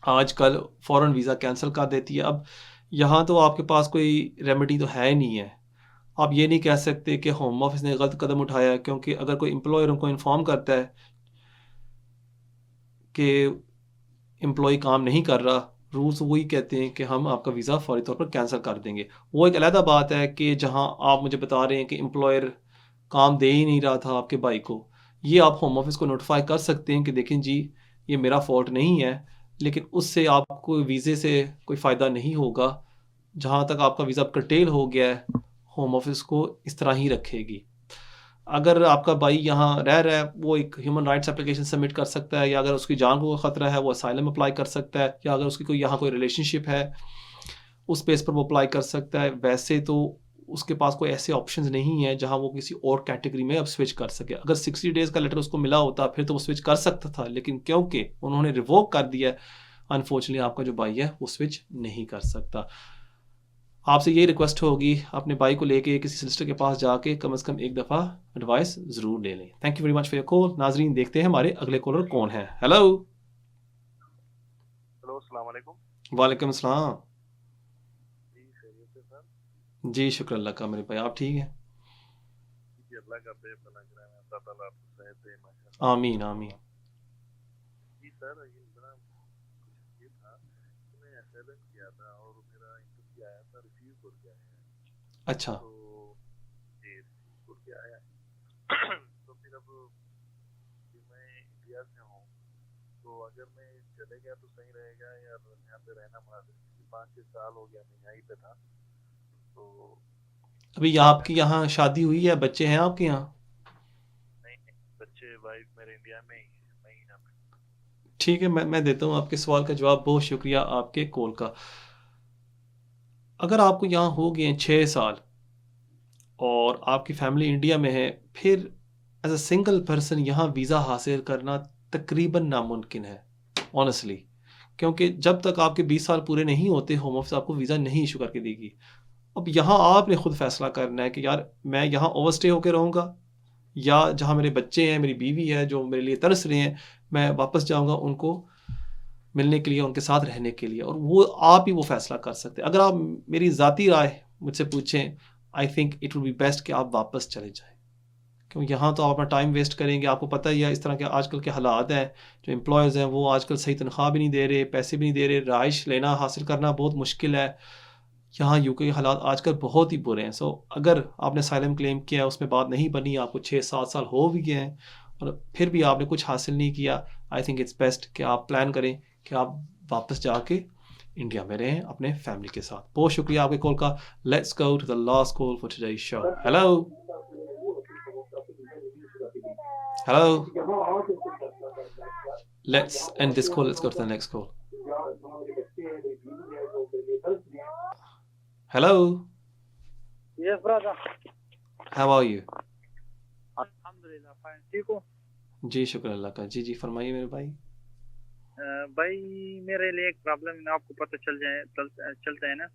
आजकल फ़ौरन वीज़ा कैंसिल कर देती है। अब यहाँ तो आपके पास कोई रेमेडी तो है नहीं है, आप ये नहीं कह सकते कि होम ऑफिस ने गलत कदम उठाया, क्योंकि अगर कोई एम्प्लॉयर उनको इन्फॉर्म करता है कि एम्प्लॉय काम नहीं कर रहा, रूल्स वही कहते हैं कि हम आपका वीज़ा फौरी तौर पर कैंसिल कर देंगे। वो एक अलग बात है कि जहां आप मुझे बता रहे हैं कि एम्प्लॉयर काम दे ही नहीं रहा था आपके भाई को, ये आप होम ऑफिस को नोटिफाई कर सकते हैं कि देखें जी ये मेरा फॉल्ट नहीं है, लेकिन उससे आपको वीज़े से कोई फ़ायदा नहीं होगा। जहाँ तक आपका वीज़ा कर्टेल हो गया है, होम ऑफिस को इस तरह ही रखेगी। अगर आपका भाई यहाँ रह रहा है, वो एक ह्यूमन राइट्स एप्लीकेशन सबमिट कर सकता है, या अगर उसकी जान को ख़तरा है वो असाइलम अप्लाई कर सकता है, या अगर उसकी कोई यहाँ कोई रिलेशनशिप है उस बेस पर वो अप्लाई कर सकता है। वैसे तो उसके पास कोई ऐसे ऑप्शंस नहीं है जहाँ वो किसी और कैटेगरी में अब स्विच कर सके। अगर 60 डेज़ का लेटर उसको मिला होता फिर तो वो स्विच कर सकता था, लेकिन क्योंकि उन्होंने रिवोक कर दिया, अनफॉर्चुनेटली आपका जो भाई है वो स्विच नहीं कर सकता। आपसे ये रिक्वेस्ट होगी, अपने भाई को लेके किसी सिस्टर के पास जाके कम से कम एक दफ़ा एडवाइस ज़रूर ले लें। Thank you very much for your call. नाजरीन, देखते हैं हमारे अगले कॉलर कौन है। हेलो अस्सलाम वालेकुम। वालेकुम सलाम। जी खैरियत से सर? जी शुक्र अल्लाह का मेरे भाई, आप ठीक हैं? जी अल्लाह का भला कराए, अल्लाह ताला आपको सेहत दे माशाअल्लाह। आमीन आमीन। जी सर, ये बड़ा ये था कि मैं असाइलम किया था और मेरा इंटरव्यू आया था, रिफ्यूज हो गया है। अच्छा। तो ये रिफ्यूज हो गया है तो फिर अब मैं इंडिया से हूँ, तो अगर मैं चले गया तो सही रहेगा या यहाँ पे रहना पड़ा? 5-6 साल हो गया मैं यहीं पे था। तो अभी आपकी यहाँ शादी हुई है, बच्चे हैं आपके यहाँ? नहीं, बच्चे वाइफ मेरे इंडिया में ही है, मैं यहाँ पे। ठीक है, मैं देता हूँ आपके सवाल का जवाब। बहुत शुक्रिया आपके कॉल का। अगर आपको यहाँ हो गए 6 साल और आपकी फैमिली इंडिया में है, फिर एज अ सिंगल पर्सन यहाँ वीज़ा हासिल करना तकरीबन नामुमकिन है ऑनेस्टली, क्योंकि जब तक आपके 20 साल पूरे नहीं होते होम ऑफिस आपको वीज़ा नहीं इशू करके देगी। अब यहाँ आपने खुद फैसला करना है कि यार मैं यहाँ ओवरस्टे होकर रहूँगा, या जहाँ मेरे बच्चे हैं, मेरी बीवी है जो मेरे लिए तरस रहे हैं, मैं वापस जाऊँगा उनको मिलने के लिए, उनके साथ रहने के लिए। और वो आप ही वो फैसला कर सकते हैं। अगर आप मेरी ज़ाती राय मुझसे पूछें, I think it would be best कि आप वापस चले जाएं, क्योंकि यहाँ तो आप अपना टाइम वेस्ट करेंगे। आपको पता ही है इस तरह के आजकल के हालात हैं, जो एम्प्लॉयज़ हैं वो आजकल सही तनख्वाह भी नहीं दे रहे, पैसे भी नहीं दे रहे, रहाइश लेना हासिल करना बहुत मुश्किल है। यहाँ यूके के हालात आजकल बहुत ही बुरे हैं। सो अगर आपने असाइलम क्लेम किया, उसमें बात नहीं बनी, आपको 6-7 साल हो भी गए हैं और फिर भी आपने कुछ हासिल नहीं किया, आई थिंक इट्स बेस्ट कि आप प्लान करें कि आप वापस जाके इंडिया में रहें अपने फैमिली के साथ। बहुत शुक्रिया आपके कॉल का। Let's go to the last call for today's show. Hello hello, let's end this call. Let's go to the next call. Hello. Yes, brother. How are you? अल्हम्दुलिल्लाह फाइन, ठीक हो? जी शुक्र अल्लाह का। जी जी फरमाइए मेरे भाई। भाई मेरे लिए एक प्रॉब्लम है, आपको पता चलता है ना,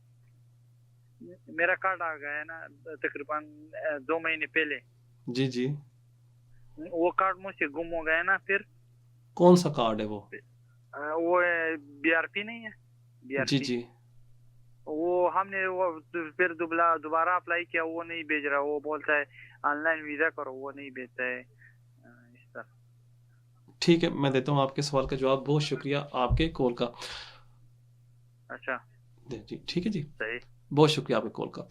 मेरा कार्ड आ गया है ना तकरीबन 2 महीने पहले। जी जी। वो कार्ड मुझसे गुम हो गया ना। फिर कौन सा कार्ड है वो? वो BRP नहीं है, BRP। जी जी। वो हमने वो फिर दोबारा अप्लाई किया, वो नहीं भेज रहा, वो बोलता है ऑनलाइन वीजा करो, वो नहीं भेजता है इस तरह। ठीक है, मैं देता हूँ आपके सवाल का जवाब। बहुत शुक्रिया आपके कॉल का। अच्छा जी ठीक है जी, सही, बहुत शुक्रिया आपके कॉल का।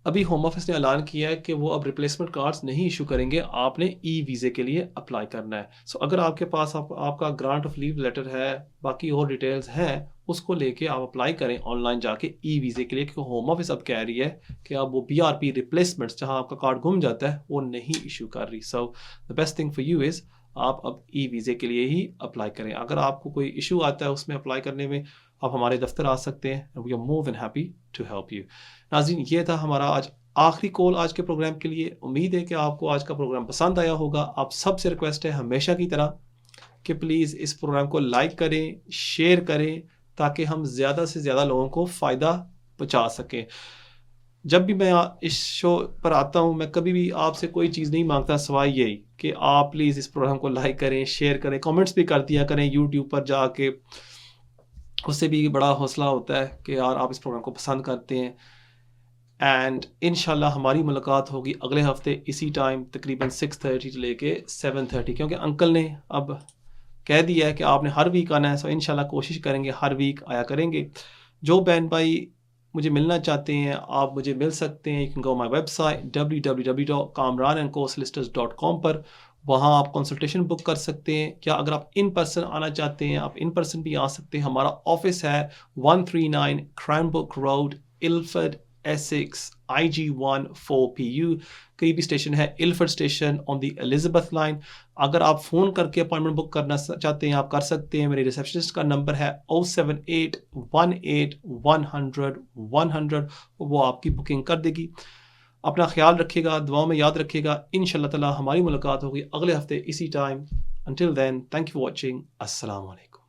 अभी होम ऑफिस ने ऐलान किया है कि वो अब रिप्लेसमेंट कार्ड्स नहीं इशू करेंगे, आपने ई वीज़े के लिए अप्लाई करना है। सो अगर आपके पास आपका ग्रांट ऑफ लीव लेटर है, बाकी और डिटेल्स हैं, उसको लेके आप अप्लाई करें ऑनलाइन जाके ई वीज़े के लिए, क्योंकि होम ऑफिस अब कह रही है कि अब वो BRP रिप्लेसमेंट्स जहां आपका कार्ड गुम जाता है वो नहीं इशू कर रही। So the best thing for you is आप अब ई वीज़े के लिए ही अप्लाई करें। अगर आपको कोई इशू आता है उसमें अप्लाई करने में, आप हमारे दफ्तर आ सकते हैं। We are more than happy to help you. नाज़रीन, ये था हमारा आज आखिरी कॉल आज के प्रोग्राम के लिए। उम्मीद है कि आपको आज का प्रोग्राम पसंद आया होगा। आप सबसे रिक्वेस्ट है हमेशा की तरह कि प्लीज़ इस प्रोग्राम को लाइक करें, शेयर करें, ताकि हम ज़्यादा से ज़्यादा लोगों को फ़ायदा पहुँचा सकें। जब भी मैं इस शो पर आता हूँ, मैं कभी भी आपसे कोई चीज़ नहीं मांगता सिवाय यही कि आप प्लीज़ इस प्रोग्राम को लाइक करें, शेयर करें, कमेंट्स भी कर दिया करें यूट्यूब पर जाके। उससे भी बड़ा हौसला होता है कि यार आप इस प्रोग्राम को पसंद करते हैं। एंड इंशाल्लाह हमारी मुलाकात होगी अगले हफ्ते इसी टाइम तकरीबन 6:30 से लेके 7:30, क्योंकि अंकल ने अब कह दिया है कि आपने हर वीक आना है। सो इंशाल्लाह कोशिश करेंगे हर वीक आया करेंगे। जो बहन भाई मुझे मिलना चाहते हैं, आप मुझे मिल सकते हैं। You can go my website www.kamranandcosolicitors.com पर, वहाँ आप कंसल्टेशन बुक कर सकते हैं। या अगर आप इन पर्सन आना चाहते हैं, आप इन पर्सन भी आ सकते हैं। हमारा ऑफिस है 139 क्रैनबुक road, Ilford, Essex, IG1 4PU। करीबी स्टेशन है Ilford station on the Elizabeth line. अगर आप फ़ोन करके अपॉइंटमेंट बुक करना चाहते हैं, आप कर सकते हैं। मेरे रिसेप्शनिस्ट का नंबर है 07818 100 100, वो आपकी बुकिंग कर देगी। अपना ख्याल रखिएगा, दुआओं में याद रखिएगा। इंशाल्लाह ताला हमारी मुलाकात होगी अगले हफ्ते इसी time. Until then, thank you for watching. Assalamu alaikum.